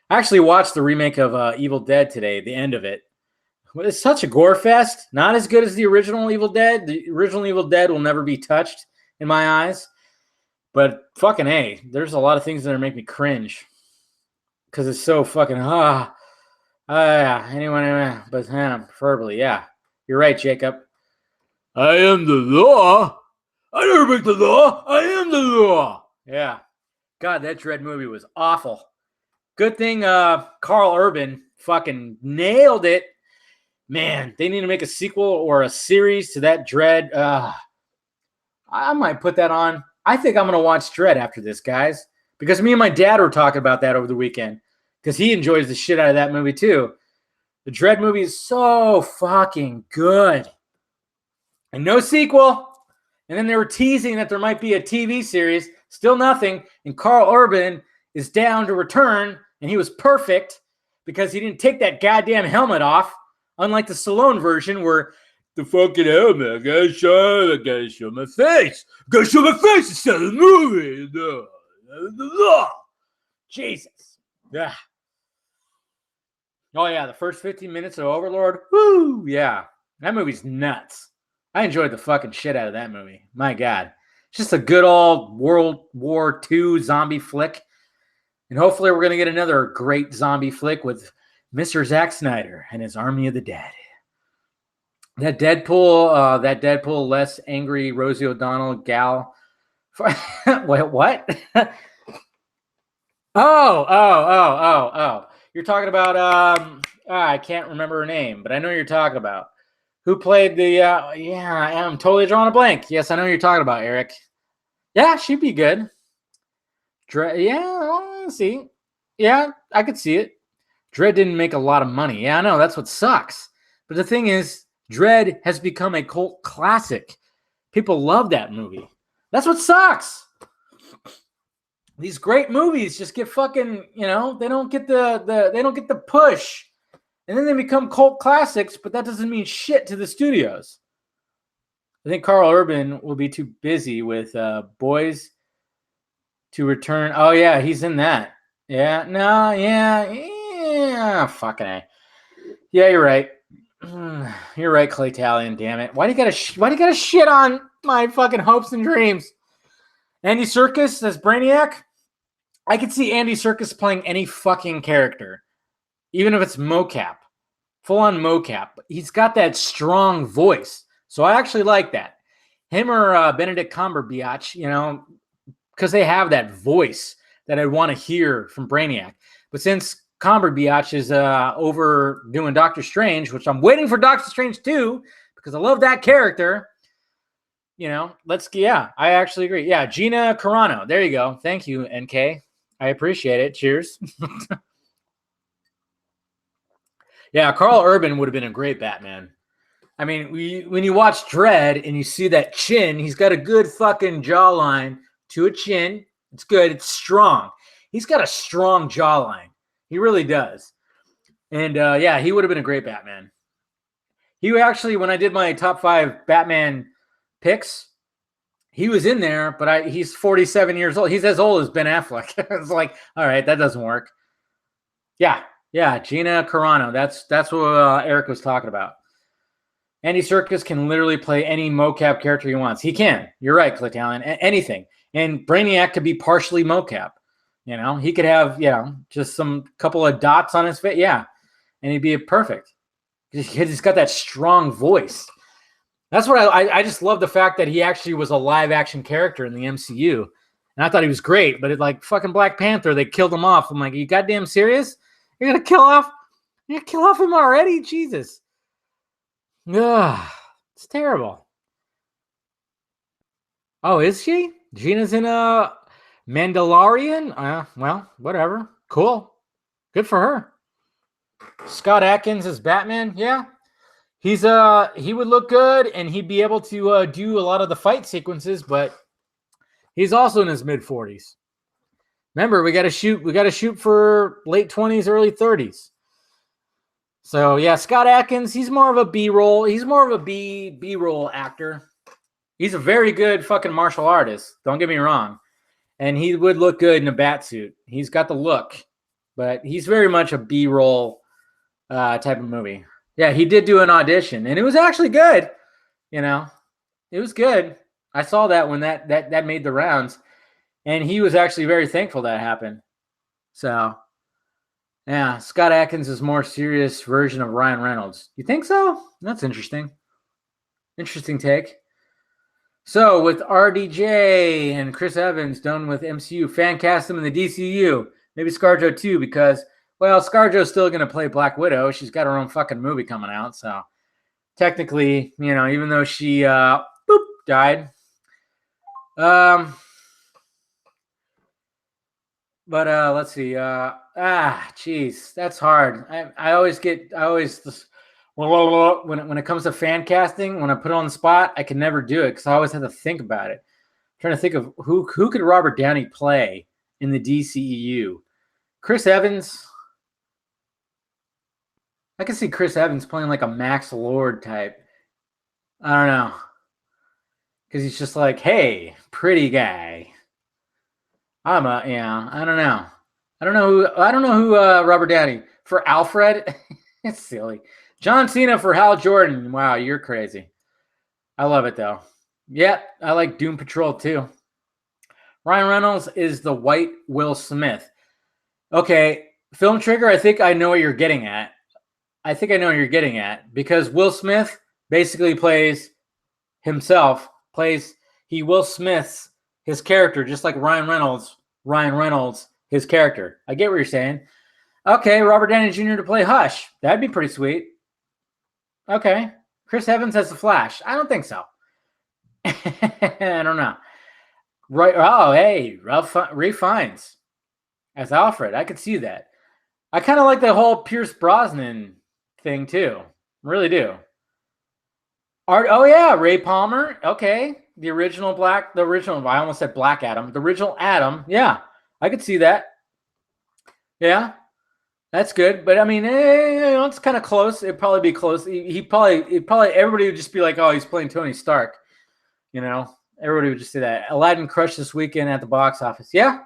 I actually watched the remake of Evil Dead today, the end of it. It's such a gore fest. Not as good as the original Evil Dead. The original Evil Dead will never be touched in my eyes. But fucking A, there's a lot of things that make me cringe. Because it's so fucking, anyone, but preferably, yeah. You're right, Jacob. I am the law. I never break the law. I am the law. Yeah. God, that Dread movie was awful. Good thing Carl Urban fucking nailed it. Man, they need to make a sequel or a series to that Dredd. I might put that on. I think I'm going to watch Dredd after this, guys, because me and my dad were talking about that over the weekend because he enjoys the shit out of that movie too. The Dredd movie is so fucking good. And no sequel. And then they were teasing that there might be a TV series. Still nothing. And Carl Urban is down to return. And he was perfect because he didn't take that goddamn helmet off. Unlike the Stallone version where the fucking helmet, I gotta show my face. Gotta show my face instead of the movie. Jesus. Yeah. Oh, yeah. The first 15 minutes of Overlord. Woo. Yeah. That movie's nuts. I enjoyed the fucking shit out of that movie. My God. It's just a good old World War II zombie flick. And hopefully we're going to get another great zombie flick with Mr. Zack Snyder and his Army of the Dead. That Deadpool less angry Rosie O'Donnell gal. Wait, what? Oh. You're talking about, I can't remember her name, but I know what you're talking about. Who played the, I'm totally drawing a blank. Yes, I know what you're talking about, Eric. Yeah, she'd be good. See. Yeah, I could see it. Dredd didn't make a lot of money. Yeah, I know, that's what sucks. But the thing is, Dredd has become a cult classic. People love that movie. That's what sucks. These great movies just get fucking, they don't get the push. And then they become cult classics, but that doesn't mean shit to the studios. I think Carl Urban will be too busy with Boys to Return. Oh, yeah, he's in that. Yeah, no, yeah, fucking A. Yeah, you're right. You're right, Clay Talion, damn it. Why do you gotta shit on my fucking hopes and dreams? Andy Serkis as Brainiac? I could see Andy Serkis playing any fucking character. Even if it's mocap, full-on mocap. He's got that strong voice. So I actually like that. Him or Benedict Cumberbatch, because they have that voice that I want to hear from Brainiac. But since Cumberbatch is over doing Doctor Strange, which I'm waiting for Doctor Strange 2, because I love that character, I actually agree. Yeah, Gina Carano. There you go. Thank you, NK. I appreciate it. Cheers. Yeah, Carl Urban would have been a great Batman. I mean, when you watch Dredd and you see that chin, he's got a good fucking jawline to a chin. It's good. It's strong. He's got a strong jawline. He really does. And, he would have been a great Batman. He actually, when I did my top 5 Batman picks, he was in there, but he's 47 years old. He's as old as Ben Affleck. It's like, all right, that doesn't work. Yeah, Gina Carano. That's what Eric was talking about. Andy Serkis can literally play any mocap character he wants. He can. You're right, Clint Allen. Anything. And Brainiac could be partially mocap. He could have, just some couple of dots on his face. Yeah, and he'd be perfect. He's got that strong voice. That's what I just love the fact that he actually was a live action character in the MCU. And I thought he was great, but like fucking Black Panther, they killed him off. I'm like, are you goddamn serious? You're gonna kill off him already? Jesus. Ugh, it's terrible. Oh, is she? Gina's in a Mandalorian? Well, whatever. Cool. Good for her. Scott Adkins as Batman, yeah. He would look good and he'd be able to do a lot of the fight sequences, but he's also in his mid-40s. Remember, we got to shoot for late 20s, early 30s. So yeah, Scott Adkins, he's more of a B-roll. He's more of a B-roll actor. He's a very good fucking martial artist. Don't get me wrong. And he would look good in a bat suit. He's got the look, but he's very much a B-roll type of movie. Yeah, he did do an audition, and it was actually good. It was good. I saw that when that made the rounds. And he was actually very thankful that happened. So, yeah, Scott Adkins is a more serious version of Ryan Reynolds. You think so? That's interesting. Interesting take. So, with RDJ and Chris Evans done with MCU, fan cast them in the DCU. Maybe ScarJo too, because, well, ScarJo's still going to play Black Widow. She's got her own fucking movie coming out. So technically, even though she died. But let's see. Jeez, that's hard. I always when it comes to fan casting, when I put it on the spot, I can never do it because I always have to think about it. I'm trying to think of who could Robert Downey play in the DCEU. Chris Evans. I can see Chris Evans playing like a Max Lord type. I don't know. Because he's just like, hey, pretty guy. I don't know. I don't know who Robert Downey for Alfred. It's silly. John Cena for Hal Jordan. Wow, you're crazy. I love it though. Yeah, I like Doom Patrol too. Ryan Reynolds is the white Will Smith. Okay, Film Trigger, I think I know what you're getting at. Because Will Smith basically plays himself, he Will Smiths his character, just like Ryan Reynolds, his character. I get what you're saying. Okay, Robert Downey Jr. to play Hush. That'd be pretty sweet. Okay. Chris Evans as the Flash. I don't think so. I don't know. Right. Oh, hey, Ralph Fiennes as Alfred. I could see that. I kind of like the whole Pierce Brosnan thing too. Really do. Oh yeah, Ray Palmer. Okay. I almost said Black Adam. The original Adam. Yeah, I could see that. Yeah, that's good. But I mean, it's kind of close. It'd probably be close. Everybody would just be like, oh, he's playing Tony Stark. Everybody would just say that. Aladdin crushed this weekend at the box office. Yeah,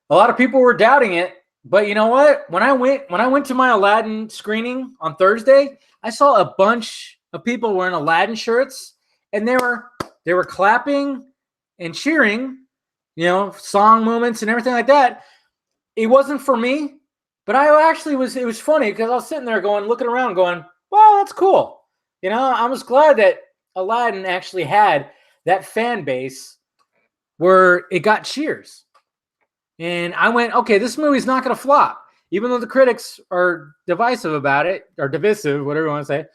a lot of people were doubting it. But you know what? When I went to my Aladdin screening on Thursday, I saw a bunch of people wearing Aladdin shirts, and they were clapping and cheering, song moments and everything like that. It wasn't for me, but it was funny because I was sitting there looking around going, wow, that's cool. I was glad that Aladdin actually had that fan base where it got cheers. And I went, okay, this movie's not going to flop. Even though the critics are divisive about it, or divisive, whatever you want to say.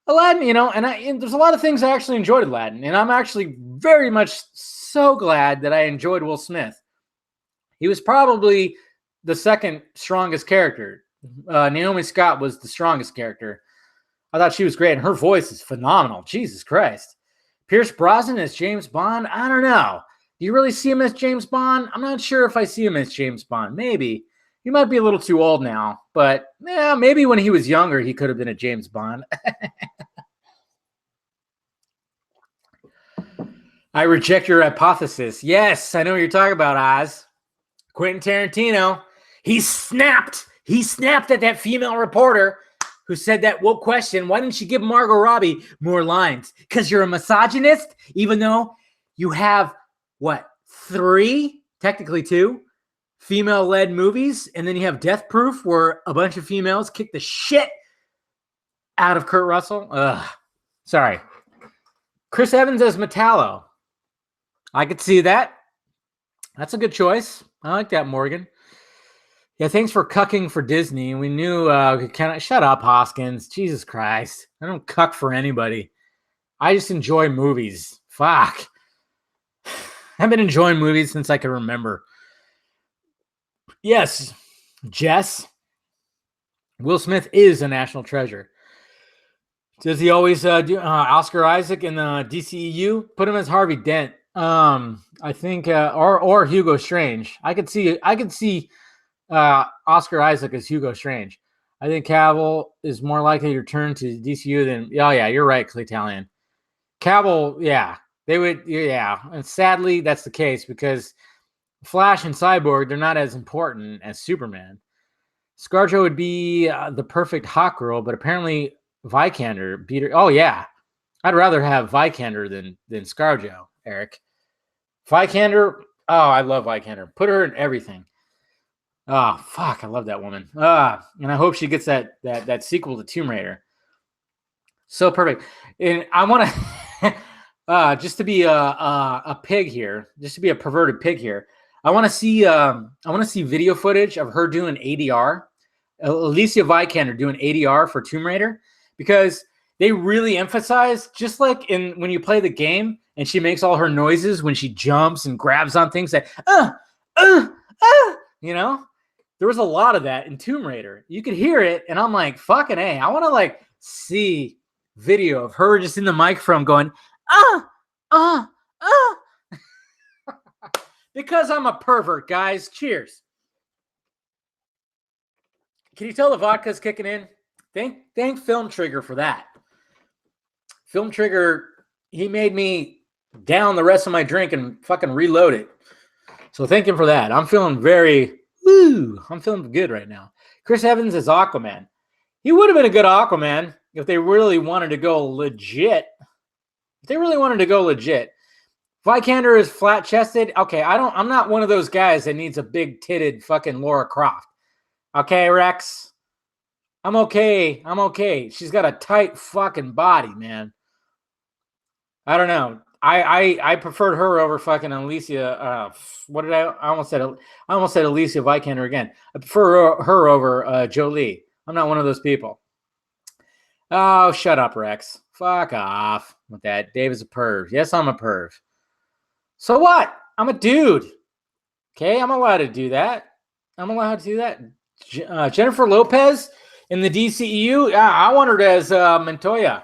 Aladdin, and there's a lot of things I actually enjoyed Aladdin. And I'm actually very much so glad that I enjoyed Will Smith. He was probably the second strongest character. Naomi Scott was the strongest character. I thought she was great. And her voice is phenomenal. Jesus Christ. Pierce Brosnan as James Bond? I don't know. Do you really see him as James Bond? I'm not sure if I see him as James Bond. Maybe. He might be a little too old now. But yeah, maybe when he was younger, he could have been a James Bond. I reject your hypothesis. Yes, I know what you're talking about, Oz. Quentin Tarantino. He snapped. He snapped at that female reporter who said that woke question. Why didn't you give Margot Robbie more lines? Because you're a misogynist, even though you have, technically 2 female-led movies, and then you have Death Proof where a bunch of females kick the shit out of Kurt Russell. Ugh. Sorry. Chris Evans as Metallo. I could see that. That's a good choice. I like that, Morgan. Yeah, thanks for cucking for Disney. We knew shut up, Hoskins. Jesus Christ. I don't cuck for anybody. I just enjoy movies. Fuck. I've been enjoying movies since I can remember. Yes, Jess. Will Smith is a national treasure. Does he always do Oscar Isaac in the DCEU? Put him as Harvey Dent. I think or Hugo Strange. I could see Oscar Isaac as Hugo Strange. I think Cavill is more likely to return to DCU than. Oh yeah, you're right, Claytalian. Cavill, yeah, they would, yeah, and sadly that's the case because Flash and Cyborg, they're not as important as Superman. ScarJo would be the perfect hot girl, but apparently Vikander beat her. Oh yeah, I'd rather have Vikander than ScarJo, Eric. Vikander, oh, I love Vikander. Put her in everything. Oh fuck, I love that woman. And I hope she gets that sequel to Tomb Raider. So perfect. And I want to just to be a pig here, just to be a perverted pig here. I want to see video footage of her doing ADR. Alicia Vikander doing ADR for Tomb Raider, because they really emphasize, just like in when you play the game and she makes all her noises when she jumps and grabs on things, that you know, there was a lot of that in Tomb Raider. You could hear it, and I'm like, fucking A, I want to like see video of her just in the microphone going, because I'm a pervert, guys. Cheers. Can you tell the vodka's kicking in? Thank Film Trigger for that. Film Trigger, he made me down the rest of my drink and fucking reload it. So thank him for that. I'm feeling I'm feeling good right now. Chris Evans is Aquaman. He would have been a good Aquaman if they really wanted to go legit. Vikander is flat-chested. Okay, I'm not one of those guys that needs a big-titted fucking Laura Croft. Okay, Rex? I'm okay. She's got a tight fucking body, man. I don't know. I preferred her over fucking Alicia. I almost said Alicia Vikander again. I prefer her over Jolie. I'm not one of those people. Oh, shut up, Rex. Fuck off with that. Dave is a perv. Yes, I'm a perv. So what? I'm a dude. Okay, I'm allowed to do that. Jennifer Lopez in the DCEU. Yeah, I want her as Montoya.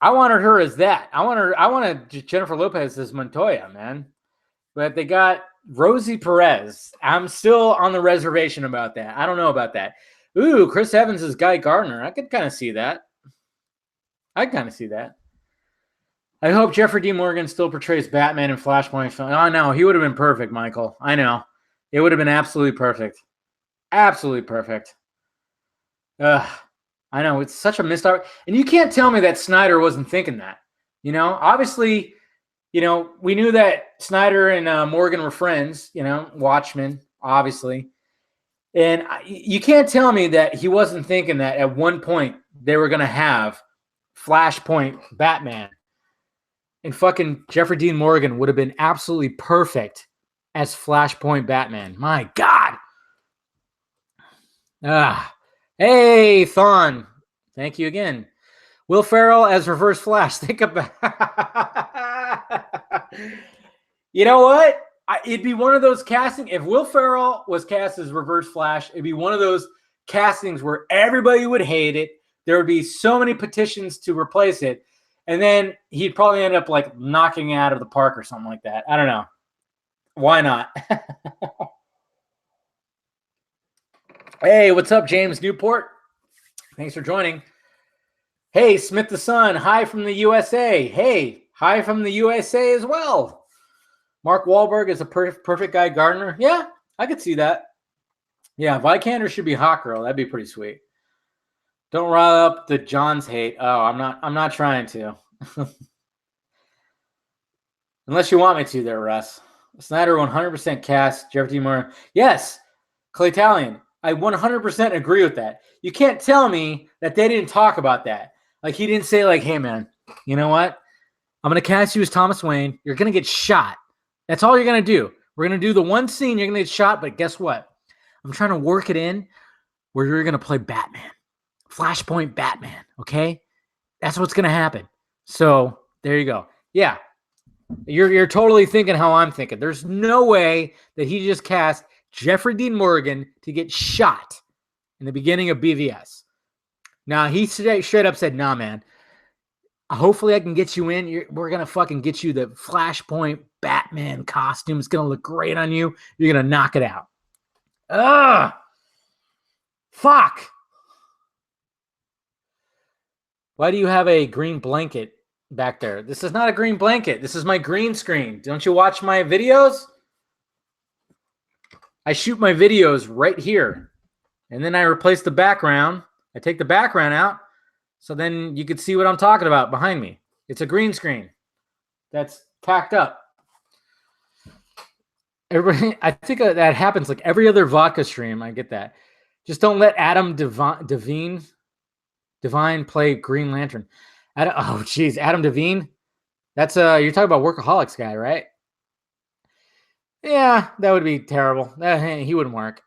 I wanted her as that. I wanted Jennifer Lopez as Montoya, man. But they got Rosie Perez. I'm still on the reservation about that. I don't know about that. Ooh, Chris Evans is Guy Gardner. I could kind of see that. I hope Jeffrey D. Morgan still portrays Batman in Flashpoint. Oh, no, he would have been perfect, Michael. I know. It would have been absolutely perfect. Absolutely perfect. I know, it's such a missed opportunity. And you can't tell me that Snyder wasn't thinking that. You know, obviously, you know, we knew that Snyder and Morgan were friends, you know, Watchmen, obviously. And you can't tell me that he wasn't thinking that at one point they were going to have Flashpoint Batman. And fucking Jeffrey Dean Morgan would have been absolutely perfect as Flashpoint Batman. My God. Hey, Thon. Thank you again. Will Ferrell as Reverse Flash. Think about You know what? It'd be one of those casting. If Will Ferrell was cast as Reverse Flash, it'd be one of those castings where everybody would hate it. There would be so many petitions to replace it. And then he'd probably end up like knocking it out of the park or something like that. I don't know. Why not? Hey, what's up, James Newport? Thanks for joining. Hey, Smith the Sun. Hi from the USA. Hey, hi from the USA as well. Mark Wahlberg is a perfect Guy Gardner. Yeah, I could see that. Yeah, Vikander should be Hot Girl. That'd be pretty sweet. Don't rile up the John's hate. Oh, I'm not trying to. Unless you want me to there, Russ. Snyder 100% cast Jeffrey D. Morgan. Yes, Clay Talion. I 100% agree with that. You can't tell me that they didn't talk about that. Like, he didn't say, like, hey, man, you know what? I'm going to cast you as Thomas Wayne. You're going to get shot. That's all you're going to do. We're going to do the one scene. You're going to get shot, but guess what? I'm trying to work it in where you're going to play Batman. Flashpoint Batman, okay? That's what's going to happen. So, there you go. Yeah. You're totally thinking how I'm thinking. There's no way that he just cast Jeffrey Dean Morgan to get shot in the beginning of BVS. Now, he straight up said, nah, man. Hopefully I can get you in. We're going to fucking get you the Flashpoint Batman costume. It's going to look great on you. You're going to knock it out. Ugh. Fuck. Why do you have a green blanket back there? This is not a green blanket. This is my green screen. Don't you watch my videos? I shoot my videos right here. And then I replace the background. I take the background out. So then you could see what I'm talking about behind me. It's a green screen that's tacked up. Everybody, I think that happens like every other vodka stream. I get that. Just don't let Adam Devine play Green Lantern. Adam Devine. That's you're talking about Workaholics guy, right? Yeah, that would be terrible. He wouldn't work.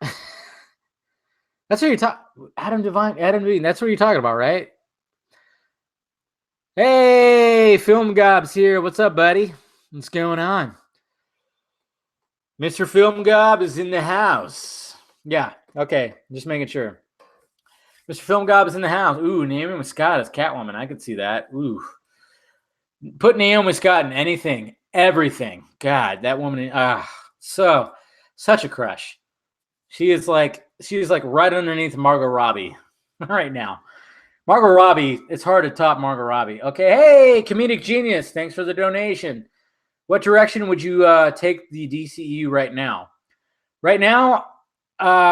That's what you're talking. Adam Devine. That's what you're talking about, right? Hey, Film Gob's here. What's up, buddy? What's going on? Mr. Film Gob is in the house. Yeah, okay. Just making sure. Mr. Film Gob is in the house. Ooh, Naomi Scott is Catwoman. I could see that. Ooh. Put Naomi Scott in anything, everything. God, that woman, such a crush. She is like right underneath Margot Robbie right now. Margot Robbie, it's hard to top Margot Robbie. Okay, hey, comedic genius, thanks for the donation. What direction would you take the DCU right now? Right now,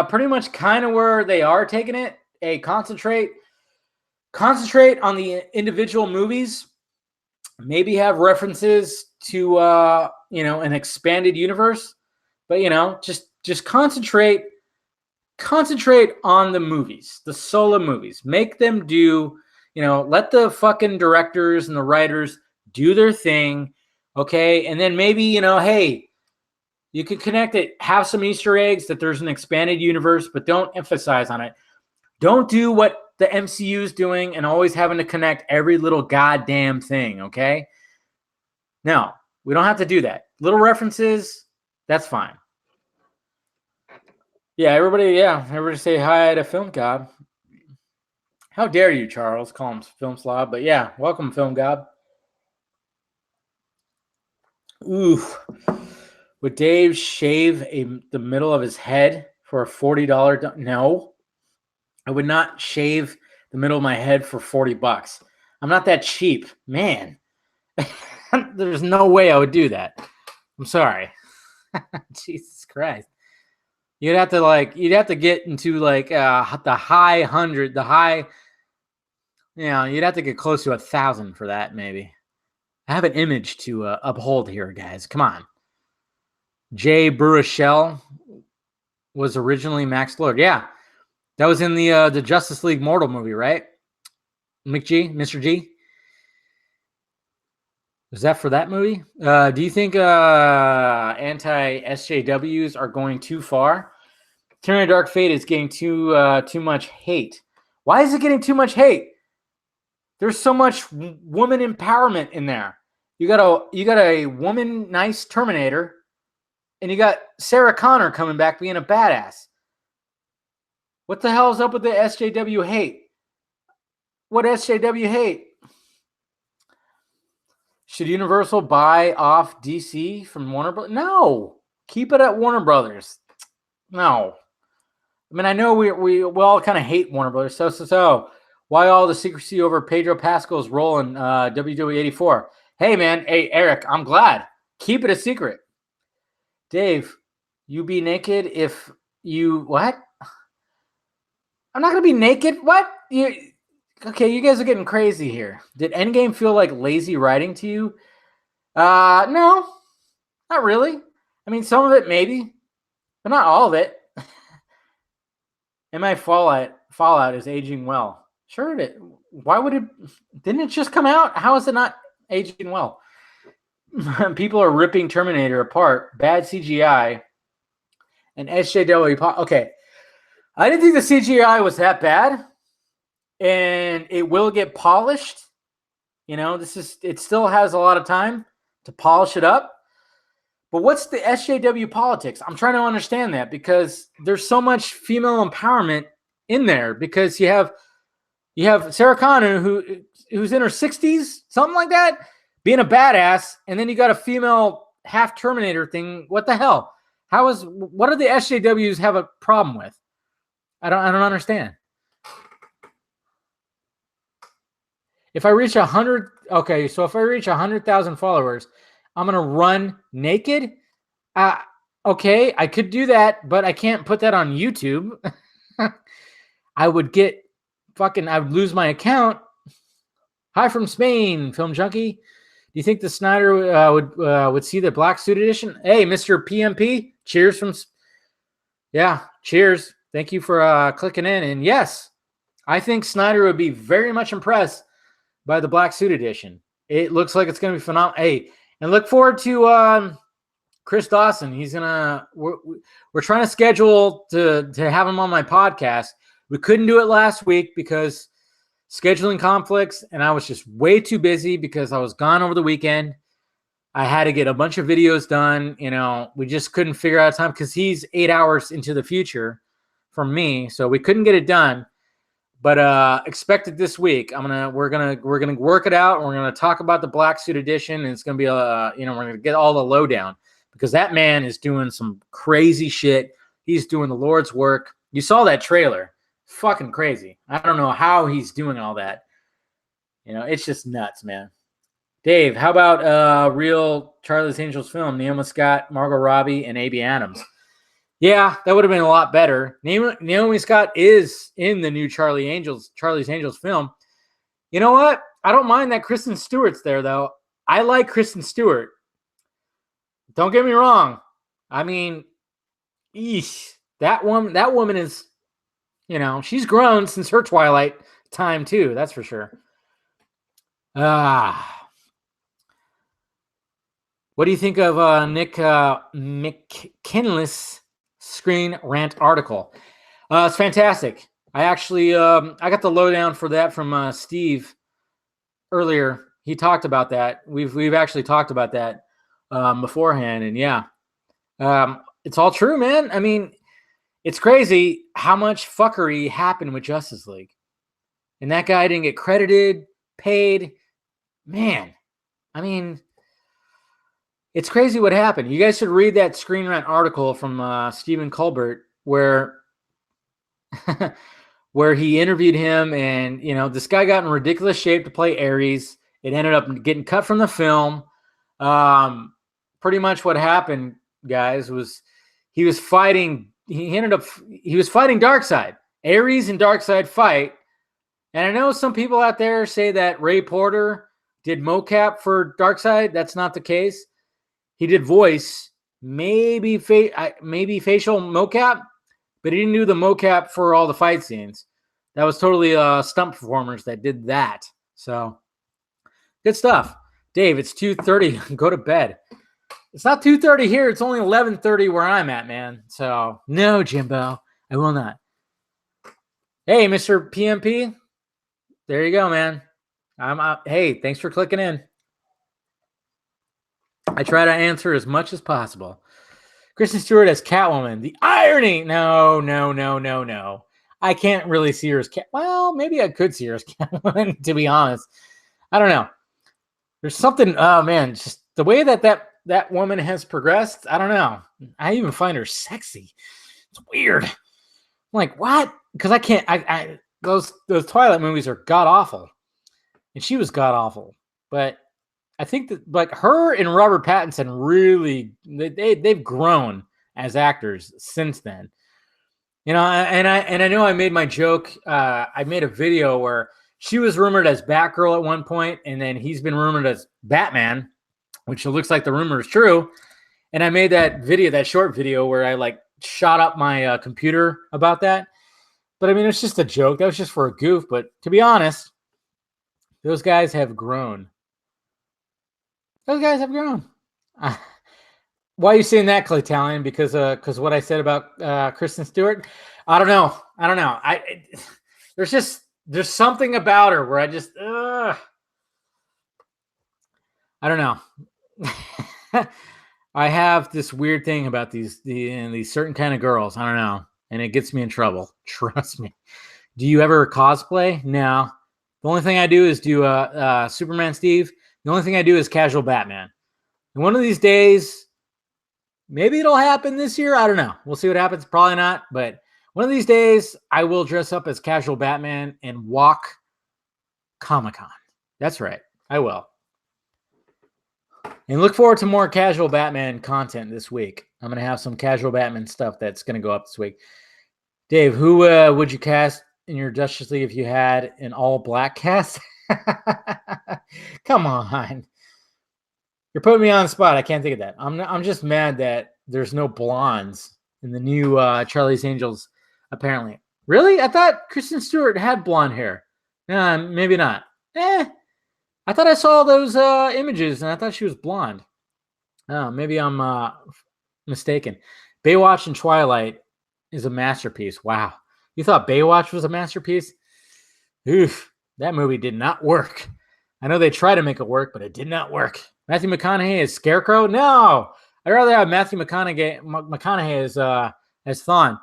pretty much kind of where they are taking it. Concentrate on the individual movies. Maybe have references to an expanded universe, but just concentrate on the movies, the solo movies. Make them do, let the fucking directors and the writers do their thing, okay? And then maybe, hey, you could connect it, have some Easter eggs that there's an expanded universe, but don't emphasize on it. Don't do what the MCU is doing and always having to connect every little goddamn thing, okay? No, we don't have to do that. Little references, that's fine. Yeah, everybody say hi to Film Gob. How dare you, Charles? Call him Film Slob, but yeah, welcome, Film Gob. Ooh, would Dave shave the middle of his head for a $40? No. I would not shave the middle of my head for $40. I'm not that cheap, man. There's no way I would do that. I'm sorry. Jesus Christ. You'd have to get into the high hundred, you'd have to get close to 1,000 for that, maybe. I have an image to uphold here, guys. Come on. Jay Baruchel was originally Max Lord. Yeah. That was in the Justice League Mortal movie, right? Mr. G? Was that for that movie? Do you think anti-SJWs are going too far? Tyranny of Dark Fate is getting too much hate. Why is it getting too much hate? There's so much woman empowerment in there. You got a woman nice Terminator, and you got Sarah Connor coming back being a badass. What the hell is up with the SJW hate? What SJW hate? Should Universal buy off DC from Warner Brothers? No. Keep it at Warner Brothers. No. I mean, I know we all kind of hate Warner Brothers. So. Why all the secrecy over Pedro Pascal's role in WWE 84? Hey, man. Hey, Eric, I'm glad. Keep it a secret. Dave, you be naked if you... What? I'm not going to be naked? What? Okay, you guys are getting crazy here. Did Endgame feel like lazy writing to you? No, not really. I mean, some of it maybe, but not all of it. And my Fallout is aging well. Sure, it. Why would it? Didn't it just come out? How is it not aging well? People are ripping Terminator apart. Bad CGI. And SJW. Okay, I didn't think the CGI was that bad. And it will get polished. It still has a lot of time to polish it up. But what's the SJW politics? I'm trying to understand that because there's so much female empowerment in there because you have Sarah Connor who's in her 60s, something like that, being a badass, and then you got a female half Terminator thing. What the hell? What do the SJWs have a problem with? I don't understand. If I reach 100, okay, so if I reach 100,000 followers, I'm going to run naked? Okay, I could do that, but I can't put that on YouTube. I would lose my account. Hi from Spain, Film Junkee. Do you think the Snyder would see the black suit edition? Hey, Mr. PMP, cheers cheers. Thank you for clicking in. And yes, I think Snyder would be very much impressed by the black suit edition. It looks like it's going to be phenomenal. Hey, and look forward to Chris Dawson. We're trying to schedule to have him on my podcast. We couldn't do it last week because scheduling conflicts, and I was just way too busy because I was gone over the weekend. I had to get a bunch of videos done. We just couldn't figure out time because he's 8 hours into the future from me, so we couldn't get it done. But expect it this week. We're gonna work it out. And we're gonna talk about the Black Suit Edition, and it's gonna be we're gonna get all the lowdown because that man is doing some crazy shit. He's doing the Lord's work. You saw that trailer. Fucking crazy. I don't know how he's doing all that. It's just nuts, man. Dave, how about real Charlie's Angels film? Naomi Scott, Margot Robbie, and A.B. Adams. Yeah, that would have been a lot better. Naomi Scott is in the new Charlie's Angels film. You know what? I don't mind that Kristen Stewart's there, though. I like Kristen Stewart. Don't get me wrong. I mean, that woman is... she's grown since her Twilight time, too. That's for sure. What do you think of Nick McKinley's Screen Rant article? It's fantastic. I actually I got the lowdown for that from Steve earlier. He talked about that. We've actually talked about that beforehand, and yeah, it's all true, man. I mean, it's crazy how much fuckery happened with Justice League. And that guy didn't get credited, paid. Man, I mean, it's crazy what happened. You guys should read that Screen Rant article from Stephen Colbert where he interviewed him. And, this guy got in ridiculous shape to play Ares. It ended up getting cut from the film. Pretty much what happened, guys, was he was fighting... He was fighting Darkseid. Ares and Darkseid fight. And I know some people out there say that Ray Porter did mocap for Darkseid. That's not the case. He did voice, maybe facial mocap, but he didn't do the mocap for all the fight scenes. That was totally stunt performers that did that. So, good stuff. Dave, it's 2:30. Go to bed. It's not 2:30 here. It's only 11:30 where I'm at, man. So, no, Jimbo, I will not. Hey, Mr. PMP. There you go, man. I'm up. Hey, thanks for clicking in. I try to answer as much as possible. Kristen Stewart as Catwoman. The irony. No. I can't really see her as Well, maybe I could see her as Catwoman, to be honest. I don't know. There's something, oh, man, just the way that woman has progressed, I don't know. I even find her sexy. It's weird. I'm like, what? Because I can't. Those Twilight movies are god awful, and she was god awful. But I think that like her and Robert Pattinson really they've grown as actors since then. And I know I made my joke. I made a video where she was rumored as Batgirl at one point, and then he's been rumored as Batman, which it looks like the rumor is true. And I made that short video where I like shot up my computer about that. But I mean, it's just a joke. That was just for a goof. But to be honest, those guys have grown. Those guys have grown. Why are you saying that, Clay Talion? Because what I said about Kristen Stewart? I don't know. There's something about her where I just I don't know. I have this weird thing about these certain kind of girls. I don't know, and it gets me in trouble. Trust me. Do you ever cosplay? No. The only thing I do is do Superman Steve. The only thing I do is casual Batman. And one of these days, maybe it'll happen this year. I don't know. We'll see what happens. Probably not. But one of these days, I will dress up as casual Batman and walk Comic-Con. That's right. I will. And look forward to more casual Batman content this week. I'm going to have some casual Batman stuff that's going to go up this week. Dave, who would you cast in your Justice League if you had an all-black cast? Come on. You're putting me on the spot. I can't think of that. I'm just mad that there's no blondes in the new Charlie's Angels, apparently. Really? I thought Kristen Stewart had blonde hair. Maybe not. I thought I saw those images, and I thought she was blonde. Oh, maybe I'm mistaken. Baywatch and Twilight is a masterpiece. Wow. You thought Baywatch was a masterpiece? Oof. That movie did not work. I know they tried to make it work, but it did not work. Matthew McConaughey as Scarecrow? No. I'd rather have Matthew McConaughey as Thawne,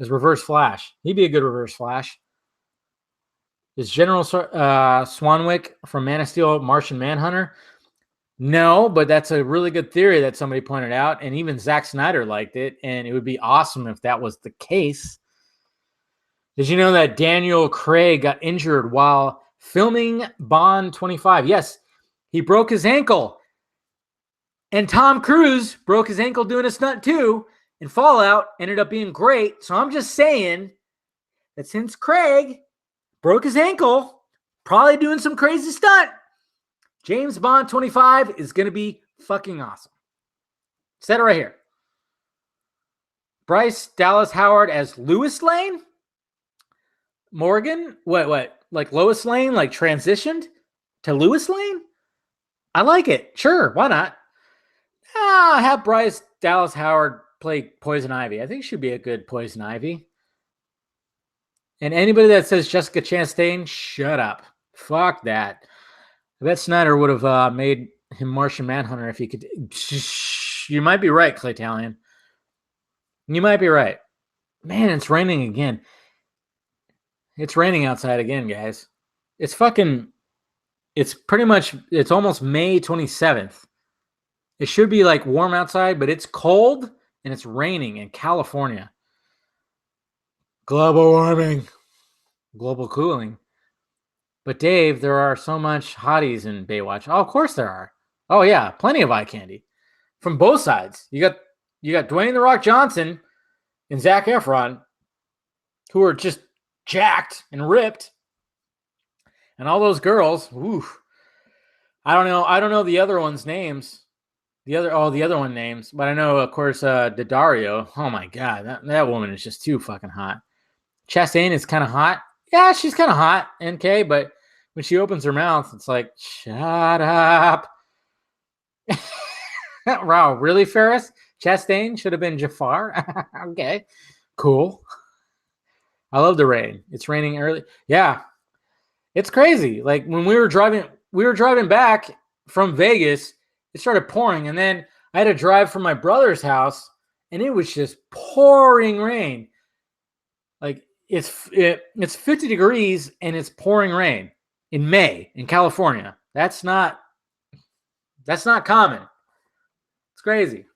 as Reverse Flash. He'd be a good Reverse Flash. Is General Swanwick from Man of Steel Martian Manhunter? No, but that's a really good theory that somebody pointed out, and even Zack Snyder liked it, and it would be awesome if that was the case. Did you know that Daniel Craig got injured while filming Bond 25? Yes, he broke his ankle. And Tom Cruise broke his ankle doing a stunt too, and Fallout ended up being great. So I'm just saying that since Craig broke his ankle, probably doing some crazy stunt, James Bond 25 is going to be fucking awesome. Said it right here. Bryce Dallas Howard as Lois Lane? Morgan? What? Like Lois Lane, like transitioned to Lois Lane? I like it. Sure, why not? Have Bryce Dallas Howard play Poison Ivy. I think she should be a good Poison Ivy. And anybody that says Jessica Chastain, shut up. Fuck that. I bet Snyder would have made him Martian Manhunter if he could. You might be right, Clay Talion. You might be right. Man, it's raining again. It's raining outside again, guys. It's almost May 27th. It should be like warm outside, but it's cold and it's raining in California. Global warming. Global cooling. But Dave, there are so much hotties in Baywatch. Oh, of course there are. Oh yeah, plenty of eye candy. From both sides. You got Dwayne The Rock Johnson and Zac Efron, who are just jacked and ripped. And all those girls, oof. I don't know the other one's names. The other one names, but I know, of course, Daddario. Oh my god, that woman is just too fucking hot. Chastain is kind of hot. Yeah, she's kind of hot, NK, but when she opens her mouth, it's like, shut up. Wow, really, Ferris? Chastain should have been Jafar. Okay, cool. I love the rain. It's raining early. Yeah, it's crazy. Like when we were driving back from Vegas, it started pouring, and then I had to drive from my brother's house, and it was just pouring rain. Like it's 50 degrees and it's pouring rain in May in California. That's not common. It's crazy.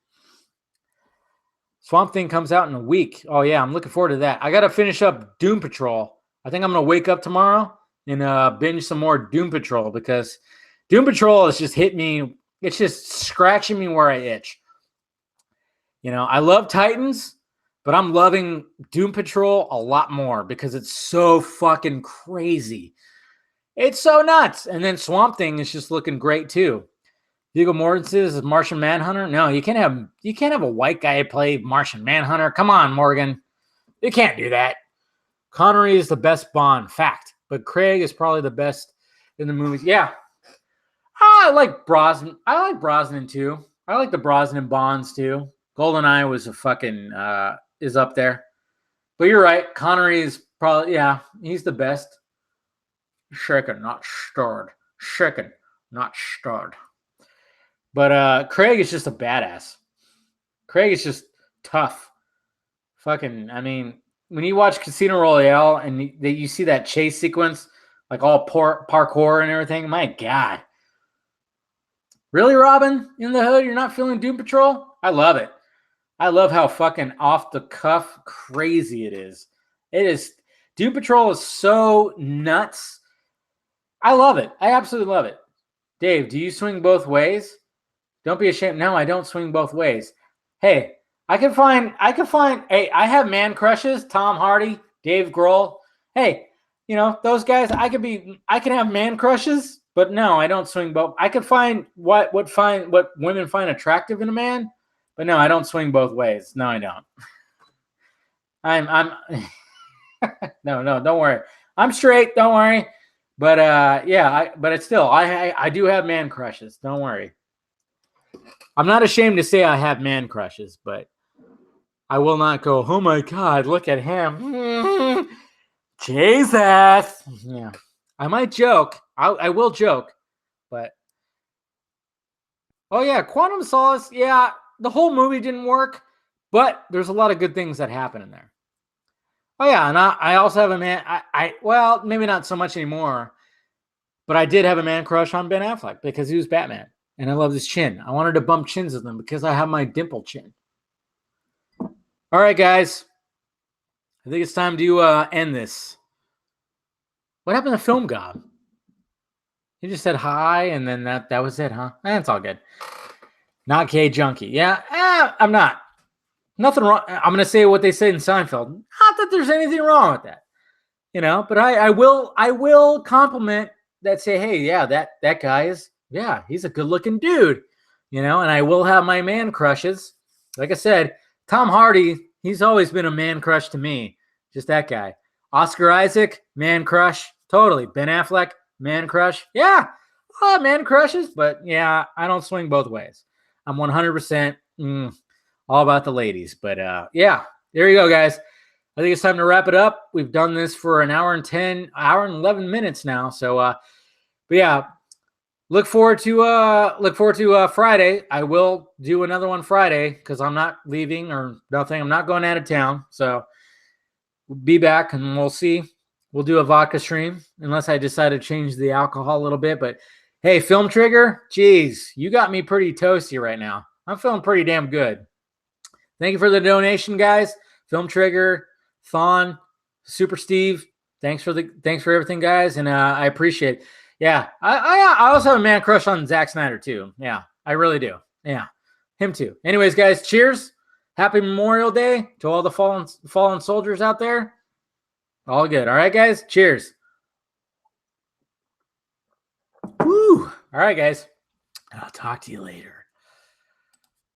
Swamp Thing comes out in a week. Oh yeah, I'm looking forward to that. I got to finish up Doom Patrol. I think I'm going to wake up tomorrow and binge some more Doom Patrol because Doom Patrol has just hit me. It's just scratching me where I itch. You know, I love Titans, but I'm loving Doom Patrol a lot more because it's so fucking crazy. It's so nuts. And then Swamp Thing is just looking great too. Viggo Mortensen is Martian Manhunter. No, you can't have a white guy play Martian Manhunter. Come on, Morgan. You can't do that. Connery is the best Bond, fact. But Craig is probably the best in the movies. Yeah. I like Brosnan. I like Brosnan too. I like the Brosnan Bonds too. GoldenEye was a fucking is up there. But you're right. Connery is probably, yeah, he's the best. Shaken, not stirred. Shaken, not stirred. But Craig is just a badass. Craig is just tough. Fucking, I mean, when you watch Casino Royale and you see that chase sequence, like all parkour and everything, my God. Really, Robin? In the Hood, you're not feeling Doom Patrol? I love it. I love how fucking off the cuff crazy it is. It is. Doom Patrol is so nuts. I love it. I absolutely love it. Dave, do you swing both ways? Don't be ashamed. No, I don't swing both ways. Hey, I can find, hey, I have man crushes, Tom Hardy, Dave Grohl. Hey, you know, those guys, I can have man crushes, but no, I don't swing both. I could find what women find attractive in a man, but no, I don't swing both ways. No, I don't. I'm no, don't worry. I'm straight, don't worry. But yeah, but it's still I do have man crushes. Don't worry. I'm not ashamed to say I have man crushes, but I will not go, oh my God, look at him. Jesus. Yeah. I might joke. I will joke, but oh yeah, Quantum Solace. Yeah, the whole movie didn't work, but there's a lot of good things that happen in there. Oh yeah, and I also have a man. Well, maybe not so much anymore, but I did have a man crush on Ben Affleck because he was Batman, and I love his chin. I wanted to bump chins with him because I have my dimple chin. All right, guys, I think it's time to end this. What happened to Film God? He just said hi, and then that was it, huh? That's all good. Not gay Junkee. Yeah, I'm not. Nothing wrong. I'm going to say what they said in Seinfeld. Not that there's anything wrong with that, but I will compliment that. Say, hey, yeah, that guy is, yeah, he's a good looking dude, and I will have my man crushes. Like I said, Tom Hardy, he's always been a man crush to me. Just that guy. Oscar Isaac, man crush, totally. Ben Affleck, man crush, yeah, man crushes, but yeah, I don't swing both ways. I'm 100%. All about the ladies. But yeah, there you go, guys. I think it's time to wrap it up. We've done this for an hour and 11 minutes now. So but yeah, look forward to Friday. I will do another one Friday because I'm not leaving or nothing. I'm not going out of town. So we'll be back and we'll see. We'll do a vodka stream unless I decide to change the alcohol a little bit. But hey, Film Trigger, geez, you got me pretty toasty right now. I'm feeling pretty damn good. Thank you for the donation, guys. Film Trigger, Thon, Super Steve. Thanks for everything, guys, and I appreciate it. Yeah, I also have a man crush on Zack Snyder too. Yeah, I really do. Yeah, him too. Anyways, guys, cheers. Happy Memorial Day to all the fallen soldiers out there. All good. All right, guys. Cheers. Woo. All right, guys. I'll talk to you later.